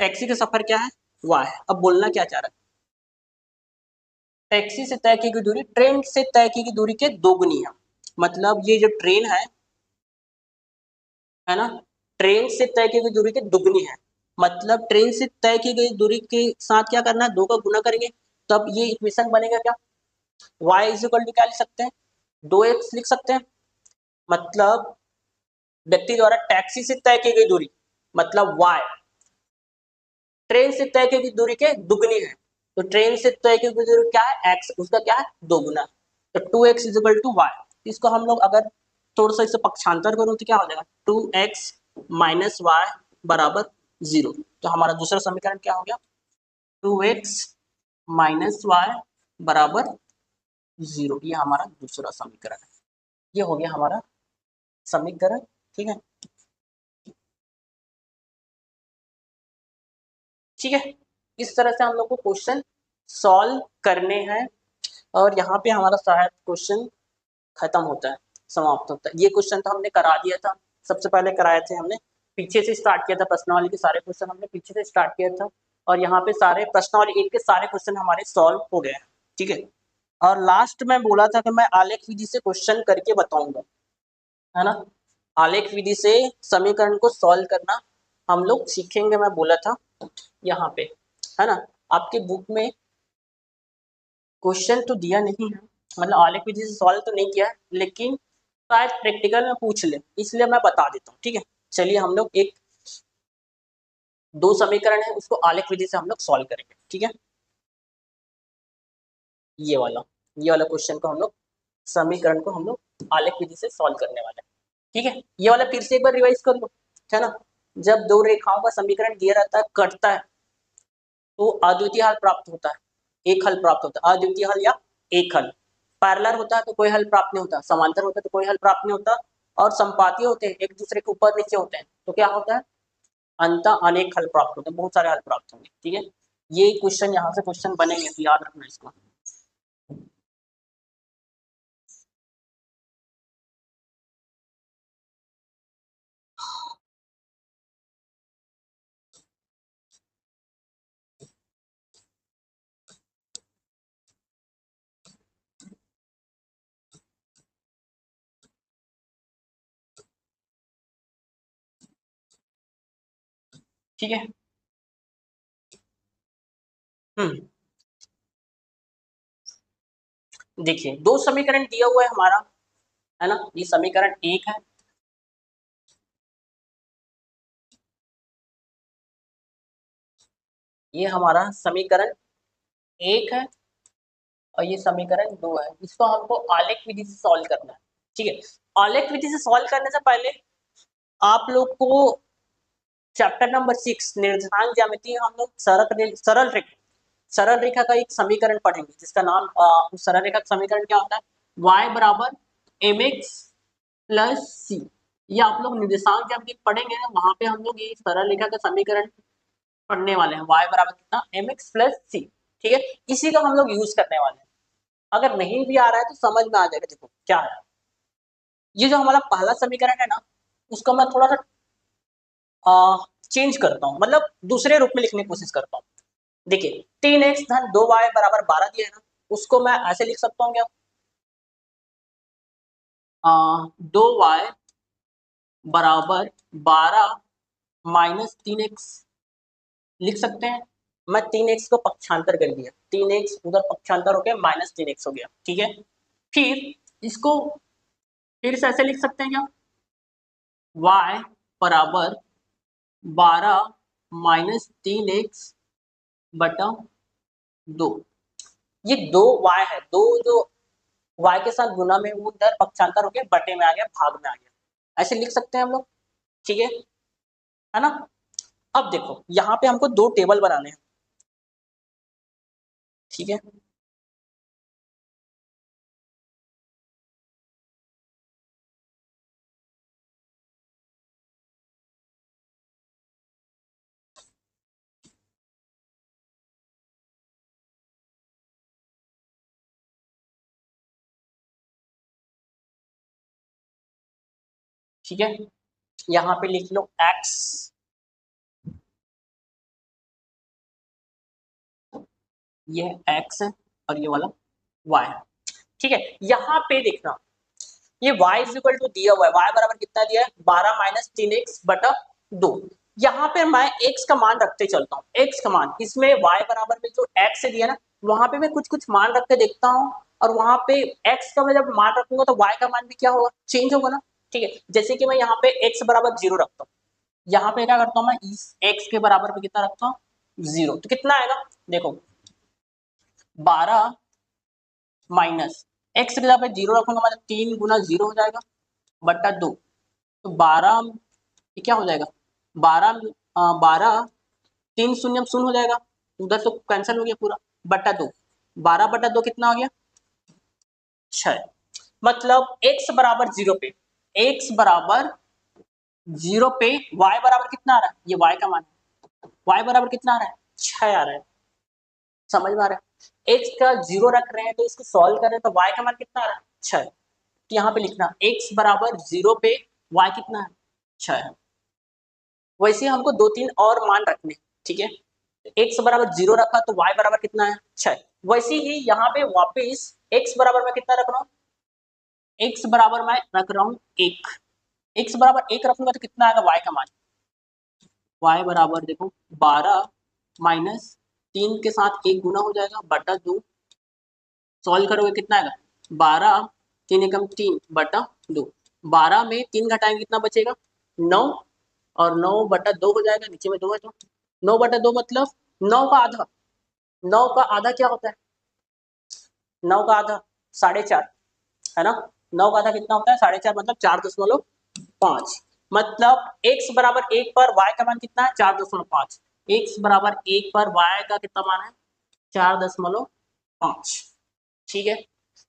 टैक्सी का सफर क्या है, वाई है। अब बोलना क्या चाह रहा है, टैक्सी से तय की गई दूरी ट्रेन से तय की गई दूरी के दोगुनी है। मतलब ये जो ट्रेन है ना, ट्रेन से तय की गई दूरी के दुगनी है। मतलब ट्रेन से तय की गई दूरी के साथ क्या करना है, 2 का गुना करेंगे, तब ये इक्वेशन बनेगा क्या, y इज इक्वल टू क्या लिख सकते हैं, 2x लिख सकते हैं। मतलब व्यक्ति द्वारा टैक्सी से तय की गई दूरी मतलब y ट्रेन से तय की गई दूरी के दुगनी है। तो ट्रेन से तय की गई दूरी क्या है, x, उसका क्या है, दोगुना। तो 2x is equal to y। इसको हम लोग अगर थोड़ा सा इसे पक्षांतर करूं तो क्या हो जाएगा, 2x माइनस वाई बराबर 0। तो हमारा दूसरा समीकरण क्या हो गया, 2x माइनस वाई बराबर 0। ये हमारा दूसरा समीकरण है। ये हो गया हमारा समीकरण। ठीक है, ठीक है, इस तरह से हम लोग को क्वेश्चन सॉल्व करने हैं। और यहाँ पे हमारा शायद क्वेश्चन खत्म होता है, समाप्त होता है। ये क्वेश्चन तो हमने करा दिया था, सबसे पहले कराए थे हमने, पीछे से स्टार्ट किया था, प्रश्नावली के सारे क्वेश्चन हमने पीछे से स्टार्ट किया था। और यहाँ पे सारे प्रश्नावली 1 के सारे क्वेश्चन हमारे सॉल्व हो गए हैं। ठीक है, और लास्ट में बोला था कि मैं आलेख विधि से क्वेश्चन करके बताऊंगा, है ना। आलेख विधि से समीकरण को सॉल्व करना हम लोग सीखेंगे, मैं बोला था यहाँ पे, है ना। आपके बुक में क्वेश्चन तो दिया नहीं है, मतलब आलेख विधि से सॉल्व तो नहीं किया है, लेकिन शायद प्रैक्टिकल में पूछ ले, इसलिए मैं बता देता हूँ। ठीक है, चलिए हम लोग एक 2 समीकरण है उसको आलेख विधि से हम लोग सॉल्व करेंगे। ठीक है, ये वाला ये वाला क्वेश्चन को हम लोग, समीकरण को हम लोग आलेख विधि से सॉल्व करने वाले हैं। ठीक है, ये वाला फिर से एक बार रिवाइज कर लो, है ना। जब 2 रेखाओं का समीकरण दिया रहता है, कटता है, तो अद्वितीय हल प्राप्त होता है, एक हल प्राप्त होता है, अद्वितीय हल या एक हल। पैरेलल होता है तो कोई हल प्राप्त नहीं होता, समांतर होता है तो कोई हल प्राप्त नहीं होता, और संपातीय होते हैं, एक दूसरे के ऊपर नीचे होते हैं, तो क्या होता है, अंततः अनेक हल प्राप्त होते हैं, बहुत सारे हल प्राप्त होंगे। ठीक है, ये क्वेश्चन यहाँ से क्वेश्चन बनेंगे, तो याद रखना इसको। ठीक है, हम्म, देखिए 2 समीकरण दिया हुआ है हमारा, है ना। ये समीकरण 1 है, ये हमारा समीकरण 1 है, और ये समीकरण 2 है। इसको हमको आलेख विधि से सॉल्व करना है। ठीक है, आलेख विधि से सॉल्व करने से पहले आप लोग को चैप्टर नंबर 6 निर्देशांक ज्यामिति हम लोग सरल रेखा का एक समीकरण पढ़ेंगे, जिसका नाम उस सरल रेखा का समीकरण क्या होता है, y बराबर mx प्लस सी। ये आप लोग निर्देशांक ज्यामिति पढ़ेंगे ना, वहां पे हम लोग ये सरल रेखा का समीकरण पढ़ने वाले हैं, y बराबर कितना, mx प्लस सी। ठीक है, इसी का हम लोग यूज करने वाले हैं। अगर नहीं भी आ रहा है तो समझ में आ जाएगा, देखो क्या है। ये जो हमारा पहला समीकरण है ना, उसको मैं थोड़ा सा चेंज करता हूँ, मतलब दूसरे रूप में लिखने की कोशिश करता हूँ। देखिए 3x धन 2y बराबर 12 दिया है ना, उसको मैं ऐसे लिख सकता हूँ क्या, 2y बराबर 12 माइनस 3x लिख सकते हैं। मैं 3x को पक्षांतर कर दिया, 3x उधर पक्षांतर हो गया, माइनस 3x हो गया। ठीक है, फिर इसको फिर से ऐसे लिख सकते हैं क्या, y बराबर 12 माइनस 3x बटा 2। ये 2y है, दो जो y के साथ गुना में वो इधर पक्षांतर होकर बटे में आ गया, भाग में आ गया, ऐसे लिख सकते हैं हम लोग। ठीक है ना। अब देखो यहाँ पे हमको दो टेबल बनाने हैं, ठीक है। ठीक है, यहाँ पे लिख लो x, ये x है और ये वाला y है, ठीक है। यहाँ पे देखना ये y इज इक्वल टू दिया हुआ है, y बराबर कितना दिया है 12 माइनस 3x बटा 2। यहाँ पे मैं x का मान रखते चलता हूँ, x का मान इसमें y बराबर में जो x से दिया ना वहां पे मैं कुछ कुछ मान रख के देखता हूँ, और वहां पे x का मैं जब मान रखूंगा तो y का मान भी क्या होगा, चेंज होगा ना, ठीक है। जैसे कि मैं यहाँ पे x बराबर 0 रखता हूँ, यहाँ पे क्या करता हूँ मैं इस x के बराबर पे कितना रखता हूँ 0, तो कितना आएगा देखो 12 माइनस x की जगह पे 0 रखूंगा मतलब 3 गुना 0 हो जाएगा बट्टा 2, तो 12 ये क्या हो जाएगा 12 12 3 शून्य शून्य हो जाएगा, उधर तो कैंसिल हो गया पूरा, बट्टा 2, 12 बट्टा 2 कितना हो गया 6। मतलब x बराबर 0 पे, x बराबर 0 पे y बराबर कितना आ रहा है, ये y का मान है, y बराबर कितना आ रहा है 6 आ रहा है, समझ में आ रहा है। x का 0 रख रहे हैं तो इसको सॉल्व कर रहे हैं तो y का मान कितना आ रहा है 6, तो यहाँ पे लिखना x बराबर 0 पे y कितना है 6 है। वैसे हमको दो तीन और मान रखने, ठीक है। x बराबर 0 रखा तो y बराबर कितना है 6, वैसे ही यहाँ पे वापस x बराबर मैं कितना रख रहा हूँ, x बराबर मैं रख रहा हूँ 1, x बराबर 1 रखूंगा तो कितना आएगा y का मान, y बराबर देखो 12 माइनस 3 के साथ 1 गुना हो जाएगा बटा 2, सॉल्व करोगे कितना आएगा 12 3 एकम 3 बटा 2, 12 में 3 घटाएंगे कितना बचेगा 9, और 9 बटा 2 हो जाएगा, नीचे में 2 है तो 9 बटा 2 मतलब 9 का आधा, 9 का आधा क्या होता है 9 का आधा 4.5 है ना, 9 का आधा कितना होता है 4.5 मतलब 4.5, मतलब x बराबर 1 पर y का मान कितना है 4.5, x बराबर 1 पर y का कितना मान है 4.5, ठीक है।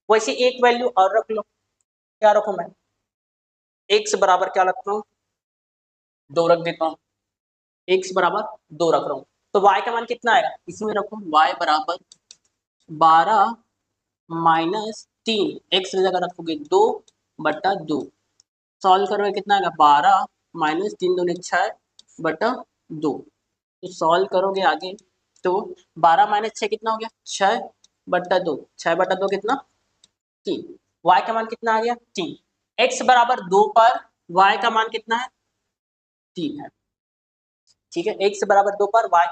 वैसे एक वैल्यू और रख लो, क्या रखूं मैं, x बराबर क्या रखता हूँ 2 रख देता हूँ, x बराबर 2 रख रहा हूँ, तो y का मान कितना आएगा इसमें रखूं y बराबर 12 माइनस 3, x की जगह रखोगे 2 बटा 2, सॉल्व करोगे कितना आएगा 12 माइनस 3 दूनी 6 बटा 2, तो सॉल्व करोगे आगे तो 12 माइनस 6 कितना हो गया 6 बटा 2, 6 बटा 2 कितना 3, y का मान कितना आ गया 3, x बराबर 2 पर y का मान कितना है 3 है, ठीक है। x बराबर 2 पर y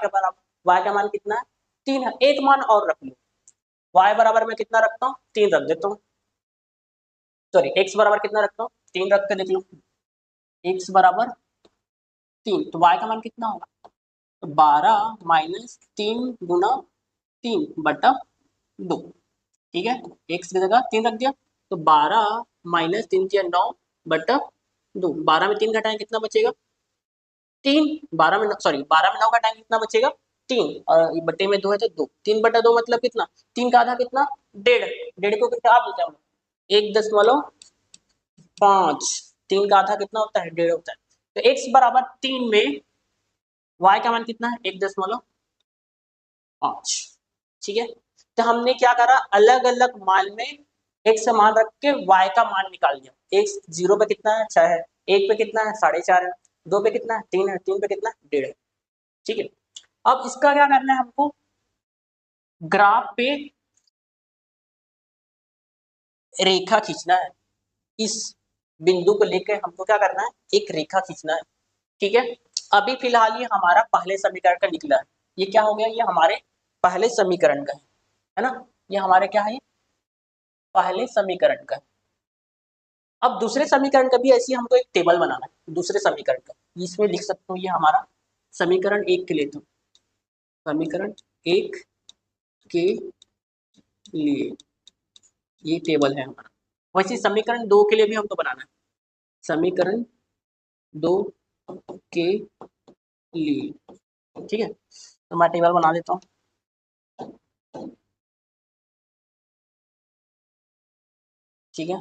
का मान कितना है 3 है, एक मान और रख लो, y बराबर में कितना रखता हूँ 3 रख देता हूँ, सॉरी x बराबर कितना रखता हूँ 3 रख के देख लो, x बराबर 3 तो y का मान कितना होगा, तो 12 माइनस 3 गुना 3 बटा 2, ठीक है। x की जगह 3 रख दिया, तो 12 माइनस 3 किया 9 बटा 2, 12 में 3 घटाएं कितना बचेगा 3, 12 में सॉरी 12 में 9 घटाएं कितना बचेगा 3, और ये बटे में 2 है तो 2, 3 बटा 2 मतलब कितना 3 का आधा कितना 1.5, 1.5 को क्या बोलते हैं 1.5, 3 का आधा कितना होता है 1.5 होता है, तो x बराबर 3 में y का मान कितना है 1.5, ठीक है। तो हमने क्या करा अलग अलग मान में x का मान रख के y का मान निकाल दिया, x 0 पे कितना है 6 है, 1 पे कितना है 4.5 है, 2 पे कितना है 3 है, 3 पे कितना है 1.5 है, ठीक है। अब इसका क्या करना है हमको ग्राफ पे रेखा खींचना है, इस बिंदु को लेकर हमको क्या करना है एक रेखा खींचना है, ठीक है। अभी फिलहाल ये हमारा पहले समीकरण का निकला है, ये क्या हो गया ये हमारे पहले समीकरण का है ना, ये हमारे क्या है पहले समीकरण का। अब दूसरे समीकरण का भी ऐसे हमको एक टेबल बनाना है दूसरे समीकरण का, इसमें लिख सकते हो ये हमारा समीकरण 1 के लिए, तो समीकरण 1 के लिए ये टेबल है हमारा, वैसे समीकरण 2 के लिए भी हमको बनाना है, समीकरण 2 के ली। ठीक है, तो मैं टेबल बना देता हूँ। ठीक है,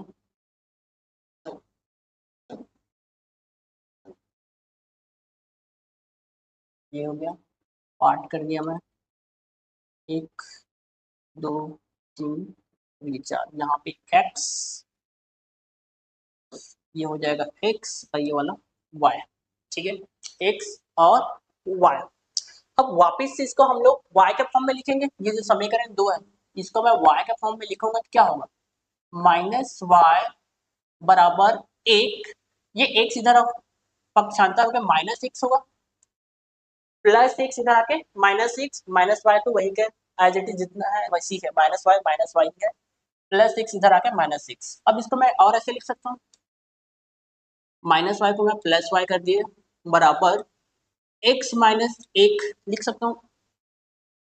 ये हो गया, पार्ट कर दिया मैं। एक, दो, तीन, ये चार, यहाँ पे एक्स, ये हो जाएगा एक्स और ये वाला वाई। ठीक है, एक्स और वाई। अब वापस से इसको हम लोग y के फॉर्म में लिखेंगे। ये जो समीकरण 2 है, इसको मैं y के फॉर्म में लिखूंगा तो क्या होगा, माइनस वाई बराबर एक, ये एक इधर पक्षांतर होकर माइनस एक्स होगा, प्लस एक्स इधर आके माइनस एक्स, माइनस वाई तो वही का एज इट इज जितना है वैसी है, माइनस वाई है, प्लस एक्स इधर आके माइनस एक्स। अब इसको मैं और ऐसे लिख सकता हूँ, माइनस वाई को मैं प्लस वाई कर दिए बराबर एक्स माइनस एक लिख सकता हूँ।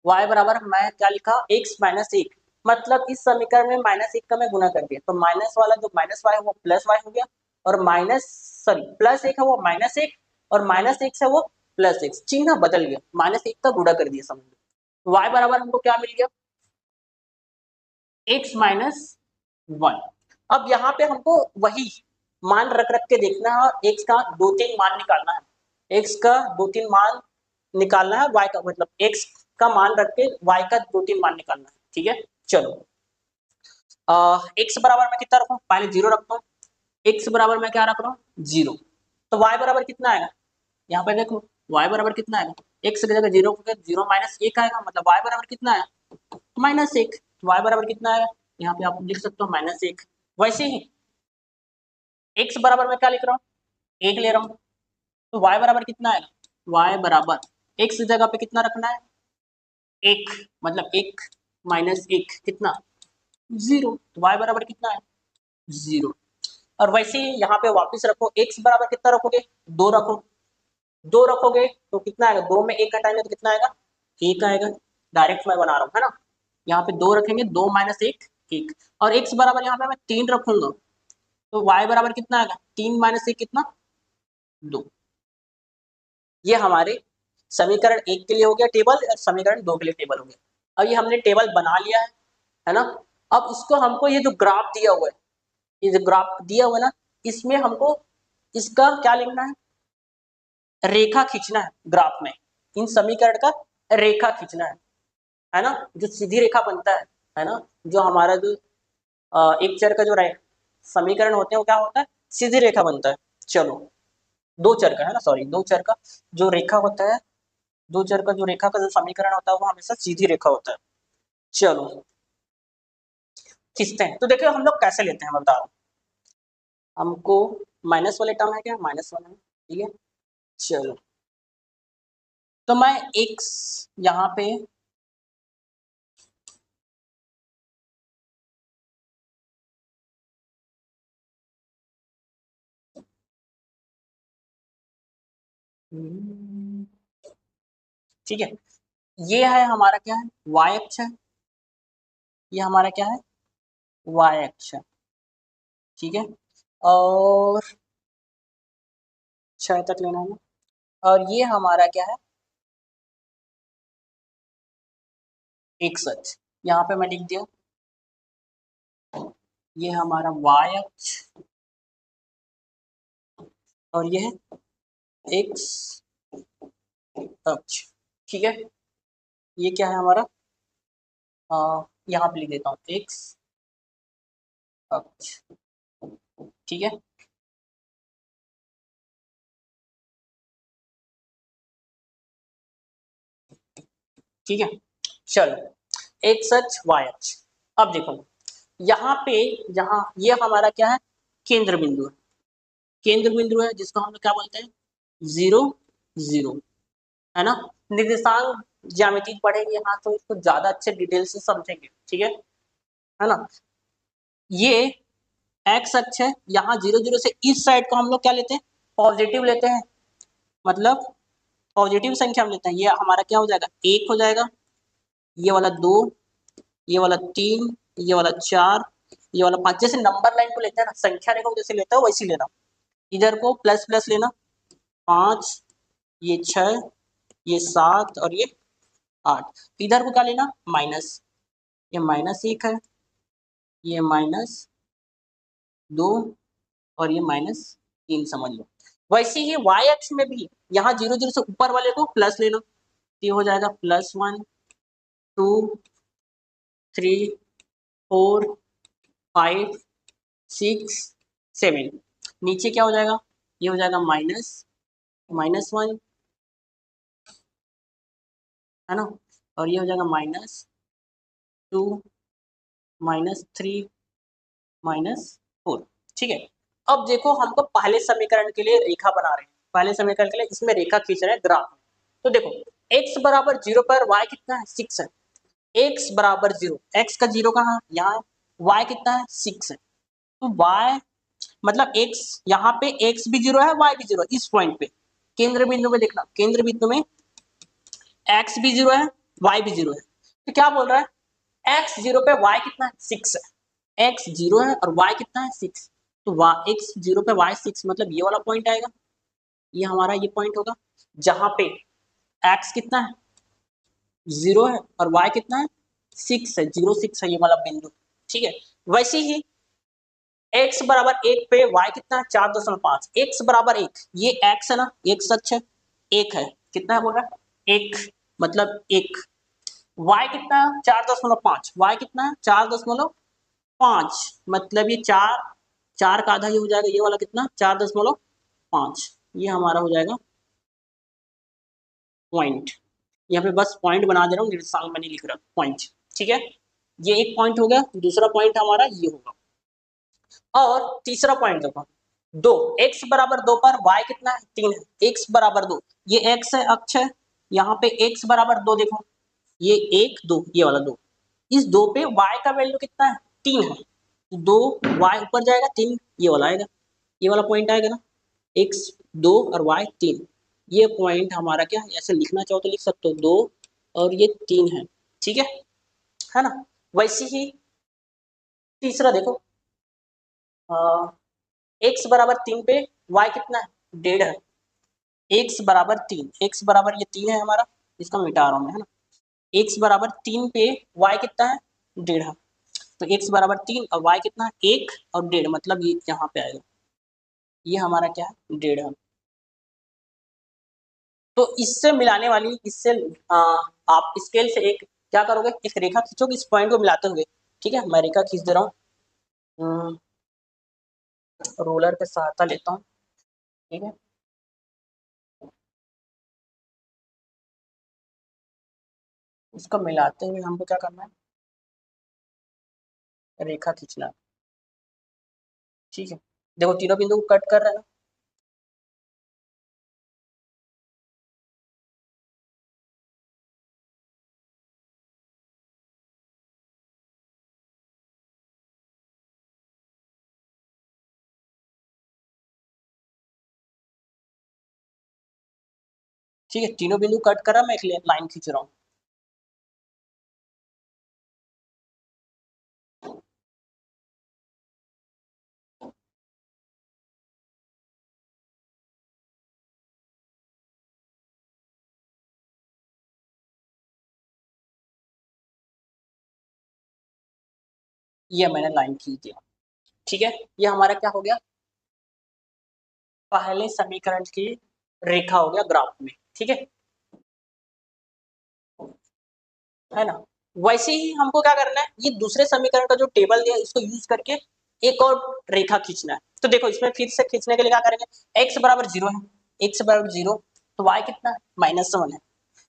y बराबर मैं क्या लिखा, x माइनस एक, मतलब इस समीकरण में माइनस एक का मैं गुना कर दिया, तो माइनस वाला जो माइनस वाई है वो प्लस वाई हो गया, और माइनस सॉरी प्लस एक है वो माइनस एक, और माइनस एक है वो प्लस एक, चिन्ह बदल गया, माइनस एक का गुणा कर दिया समझ लो। y बराबर हमको क्या मिल गया, x माइनस वन। अब यहाँ पे हमको वही मान रख रख के देखना है, और x का दो तीन मान निकालना है, x का दो तीन मान निकालना है, y का मतलब x का मान रख के y का दो तीन मान निकालना है। ठीक है, चलो x बराबर मैं कितना रखूं, पहले जीरो रखता हूँ, x बराबर मैं क्या रख रहा हूँ जीरो, तो y बराबर कितना आएगा, यहाँ पे देखो y बराबर कितना आएगा, x की जगह जीरो, जीरो माइनस एक आएगा, मतलब y बराबर कितना है माइनस एक, y बराबर कितना आएगा, यहाँ पे आप लिख सकते हो माइनस एक। वैसे ही x बराबर मैं क्या लिख रहा हूँ एक ले रहा हूँ, तो y बराबर कितना आएगा, y बराबर x की जगह पे कितना रखना है एक, मतलब एक माइनस एक कितना जीरो, तो y बराबर कितना है जीरो। और वैसे ही यहाँ पे वापस रखो, x बराबर कितना रखोगे दो रखो, दो रखोगे तो कितना आएगा, दो में एक घटाएंगे तो कितना आएगा एक आएगा, डायरेक्ट मैं बना रहा हूँ है ना, यहाँ पे दो रखेंगे, दो माइनस एक एक, और x बराबर यहाँ पे मैं तीन रखूंगा, तो y बराबर कितना आएगा तीन माइनस एक कितना दो। ये हमारे समीकरण एक के लिए हो गया टेबल, और समीकरण दो के लिए टेबल हो गया। अब ये हमने टेबल बना लिया है ना, अब इसको हमको ये जो ग्राफ दिया हुआ है, ये जो ग्राफ दिया हुआ है ना, इसमें हमको इसका क्या लिखना है, रेखा खींचना है ग्राफ में, इन समीकरण का रेखा खींचना है ना, जो सीधी रेखा बनता है ना, जो हमारा जो एक चर का जो समीकरण होते हैं वो क्या होता है सीधी रेखा बनता है। चलो दो चर का है ना, सॉरी दो चर का जो रेखा होता है, दो चर का जो रेखा का जो समीकरण होता है वो हमेशा सीधी रेखा होता है। चलो खींचते हैं, तो देखिए हम लोग कैसे लेते हैं मैं बता रहा हूँ, हमको माइनस वाले टर्म है क्या, माइनस वन है, ठीक है। चलो तो मैं एक्स यहाँ पे ठीक है, ये है हमारा क्या है y अक्ष है, ये हमारा क्या है y अक्ष है, ठीक है, और 6 तक लेना है, और ये हमारा क्या है x अक्ष, यहाँ पे मैं लिख दिया ये हमारा y अक्ष, और ये है x अक्ष, ठीक है। ये क्या है हमारा, यहाँ पे लिख देता हूँ x अक्ष, ठीक है। ठीक है, चलो एक्स अक्ष वाई अक्ष। अब देखो यहाँ पे, यहाँ ये हमारा क्या है केंद्र बिंदु है, केंद्र बिंदु है जिसको हम लोग क्या बोलते हैं जीरो जीरो, है ना। निर्देशांक ज्यामिति पढ़ेंगे यहाँ तो इसको ज्यादा अच्छे डिटेल से समझेंगे, ठीक है ना। ये एक्स अक्ष है, यहाँ जीरो जीरो से इस साइड को हम लोग क्या लेते हैं पॉजिटिव लेते हैं, मतलब पॉजिटिव संख्या हम लेते हैं, ये हमारा क्या हो जाएगा एक हो जाएगा, ये वाला दो, ये वाला तीन, ये वाला चार, ये वाला पांच, जैसे नंबर लाइन को लेते हैं ना संख्या रेखा को जैसे लेता है वैसे लेना, इधर को प्लस प्लस लेना, पांच, ये छह, ये 7 और ये 8। इधर को क्या लेना, माइनस, ये -1 है, ये -2 और ये -3 समझ लो। वैसे ही वाई एक्स में भी यहाँ 0 0 से ऊपर वाले को प्लस ले लो, ये हो जाएगा +1 2 3 4 5 6 7। नीचे क्या हो जाएगा, ये हो जाएगा -1 है ना, और ये हो जाएगा -2 -3 -4। ठीक है। अब देखो हमको पहले समीकरण के लिए रेखा बना रहे हैं, पहले समीकरण के लिए इसमें रेखा खींच रहे हैं ग्राफ में। तो देखो x बराबर 0 पर y कितना है, 6 है। x बराबर 0, x का 0 कहाँ, यहाँ, y कितना है, 6 है। तो y मतलब x, यहाँ पे x भी 0 है, y भी 0 है। इस पॉइंट पे केंद्र बिंदु में देखना, केंद्र बिंदु में x भी 0 है, y भी 0 है। तो क्या बोल रहा है, x 0 पे y कितना है, 6 है। x 0 है और y कितना है, 6। तो x 0 पे y 6 मतलब ये वाला पॉइंट आएगा, ये हमारा ये पॉइंट होगा जहां पे x कितना है, 0 है और y कितना है, 6 है, 0 6 है ये वाला बिंदु। ठीक है। वैसे ही x बराबर 1 पे y कितना है, 4.5। x बराबर 1, ये x है ना, एक सच है, 1 है, कितना है बोल रहा है, 1 मतलब 1। y कितना है, 4.5, y कितना है, 4.5 मतलब ये 4, 4 का आधा ये हो जाएगा, ये वाला कितना, 4.5, ये हमारा हो जाएगा पॉइंट। यहाँ पे बस पॉइंट बना दे रहा हूँ, निर्देशांक में नहीं लिख रहा, पॉइंट। ठीक है, ये एक पॉइंट हो गया। दूसरा पॉइंट हमारा ये होगा। और तीसरा पॉइंट देखो, 2, x बराबर 2 पर y कितना है, 3 है। x बराबर 2, ये x है, अक्ष है, यहाँ पे x बराबर 2 देखो, ये 1 2 ये वाला 2, इस 2 पे y का वैल्यू कितना है, 3 है। तो 2 y ऊपर जाएगा, 3 ये वाला आएगा, ये वाला पॉइंट आएगा ना, x 2 और y 3। ये पॉइंट हमारा क्या है, ऐसे लिखना चाहो तो लिख सकते हो, 2 और ये 3 है। ठीक है ना। वैसे ही तीसरा देखो, x बराबर 3 पे y कितना है, 1.5 है। x बराबर 3, x बराबर ये 3 है हमारा, इसका मिटा रहा हूँ मैं, है ना। x बराबर 3 पे y कितना है, 1.5। तो x बराबर 3 और y कितना है, 1 और 1.5 मतलब ये यहाँ पे आएगा, ये हमारा क्या है, 1.5। तो इससे मिलाने वाली, इससे आप स्केल से एक क्या करोगे, एक रेखा खींचोगे इस पॉइंट को मिलाते हुए। ठीक है, मैं रेखा खींच दे रहा हूँ, रोलर की सहायता लेता हूँ। ठीक है, इसको मिलाते हुए हमको क्या करना है, रेखा खींचना है। ठीक है, देखो तीनों बिंदु को कट कर रहा है ना। ठीक है, तीनों बिंदु कट कर रहा, मैं एक लाइन खींच रहा हूँ। ये मैंने लाइन खींच दिया। ठीक है, ये हमारा क्या हो गया, पहले समीकरण की रेखा हो गया ग्राफ में। ठीक है ना। वैसे ही हमको क्या करना है, ये दूसरे समीकरण का जो टेबल दिया है इसको यूज करके एक और रेखा खींचना है। तो देखो इसमें फिर से खींचने के लिए क्या करेंगे, x बराबर 0 है, x बराबर 0 तो y कितना है, -1 है।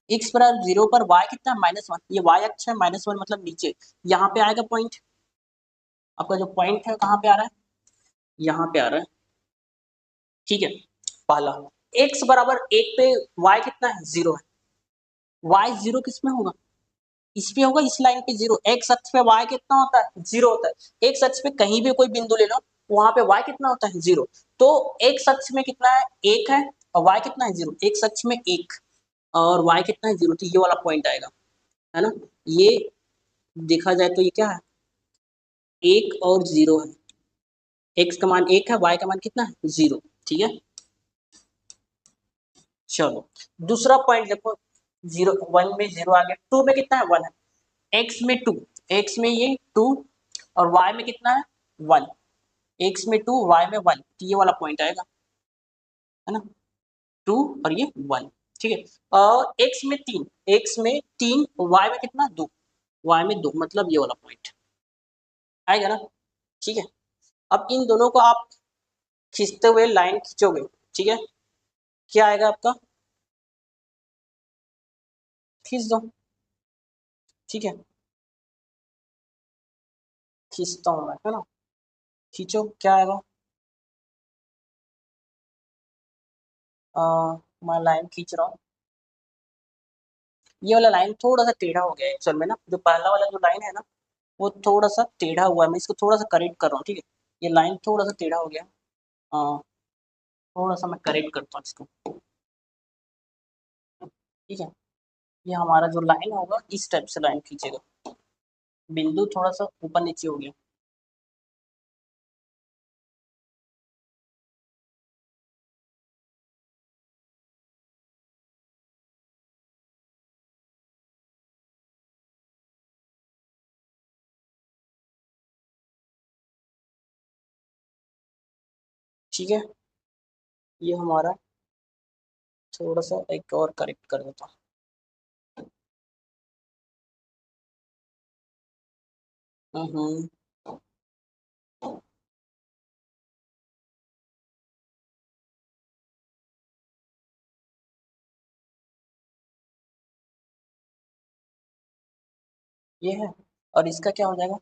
x बराबर 0 पर y कितना है, -1, ये y अक्ष है, -1 मतलब नीचे, यहाँ पे आएगा पॉइंट। आपका जो पॉइंट है कहाँ पे आ रहा है, यहाँ पे आ रहा है। ठीक है, पहला x बराबर 1 पे y कितना है, 0 है। y 0 किस में होगा, इस पे होगा, इस लाइन पे 0। एक्स अक्ष पे y कितना होता है, 0 होता है। एक्स अक्ष पे कहीं भी कोई बिंदु ले लो, वहां पे y कितना होता है, 0। तो एक्स अक्ष में कितना है, 1 है, और y कितना है, 0। एक्स अक्ष में 1 और y कितना है, 0। तो ये वाला पॉइंट आएगा, है ना। ये देखा जाए तो ये क्या है, 1 और 0 है। एक्स का मान 1 है, y का मान कितना है, 0। ठीक है, चलो दूसरा पॉइंट देखो, जीरो, 1 में 0 आ गया, 2 में कितना है 1 है, x में 2, x में ये 2 और y में कितना है 1, x में 2 y में 1, तो ये वाला पॉइंट आएगा, है ना, 2 और ये 1, ठीक है। और x में 3, x में 3 y में कितना 2, y में 2, मतलब ये वाला पॉइंट आएगा ना, ठीक है। अब इन दोनों को आप खींचते हुए लाइन खींचोगे, ठीक है, क्या आएगा आपका, खींच दो, ठीक है, खींचता हूँ मैं, है ना, खींचो, क्या आएगा, मैं लाइन खींच रहा हूँ, ये वाला लाइन थोड़ा सा टेढ़ा हो गया है एक्चुअल में ना, जो पहला वाला जो लाइन है ना वो थोड़ा सा टेढ़ा हुआ है, मैं इसको थोड़ा सा करेक्ट कर रहा हूँ, ठीक है, ये लाइन थोड़ा सा टेढ़ा हो गया, थोड़ा सा मैं करेक्ट करता हूँ इसको, ठीक है। ये हमारा जो लाइन होगा इस टाइप से लाइन खींचेगा, बिंदु थोड़ा सा ऊपर नीचे हो गया, ठीक है, ये हमारा थोड़ा सा एक और करेक्ट कर देता हूँ, हम्म, ये है, और इसका क्या हो जाएगा,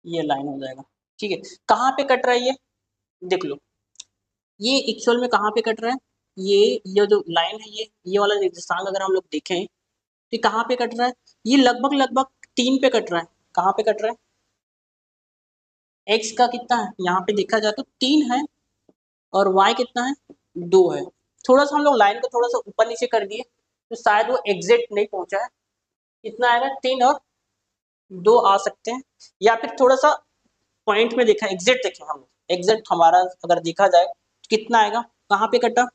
ये लाइन हो जाएगा, ठीक है। कहाँ पे कट रहा है ये, देख लो, ये एक्चुअल में कहाँ पे कट रहा है, ये जो लाइन है ये वाला निर्देशांक अगर हम लोग देखें तो कहाँ पे कट रहा है, ये लगभग लगभग 3 पे कट रहा है, कहाँ पे कट रहा है, x का कितना है यहाँ पे देखा जाए तो 3 है और y कितना है 2 है, थोड़ा सा हम लोग लाइन को थोड़ा सा ऊपर नीचे कर दिए तो शायद वो एग्जैक्ट नहीं पहुंचा है, कितना आएगा 3 और 2 आ सकते हैं, या फिर थोड़ा सा पॉइंट में देखा, एग्जैक्ट देखें हम, एग्जैक्ट हमारा अगर देखा जाए तो कितना आएगा, कहाँ पे कटा,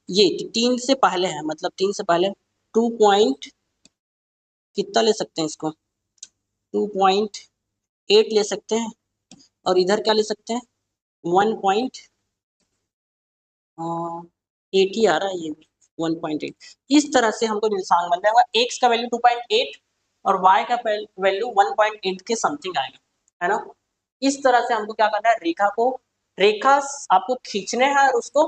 ये 3 से पहले है, मतलब 3 से पहले 2 पॉइंट कितना ले सकते हैं इसको, 2.8 ले सकते हैं, और इधर क्या ले सकते हैं 1.8 ही आ रहा है, ये भी 1.8, इस तरह से हमको निशान बन जाएगा, x का वैल्यू 2.8 और y का वैल्यू 1.8 के समथिंग आएगा, है ना। इस तरह से हमको क्या करना है, रेखा आपको खींचने हैं और उसको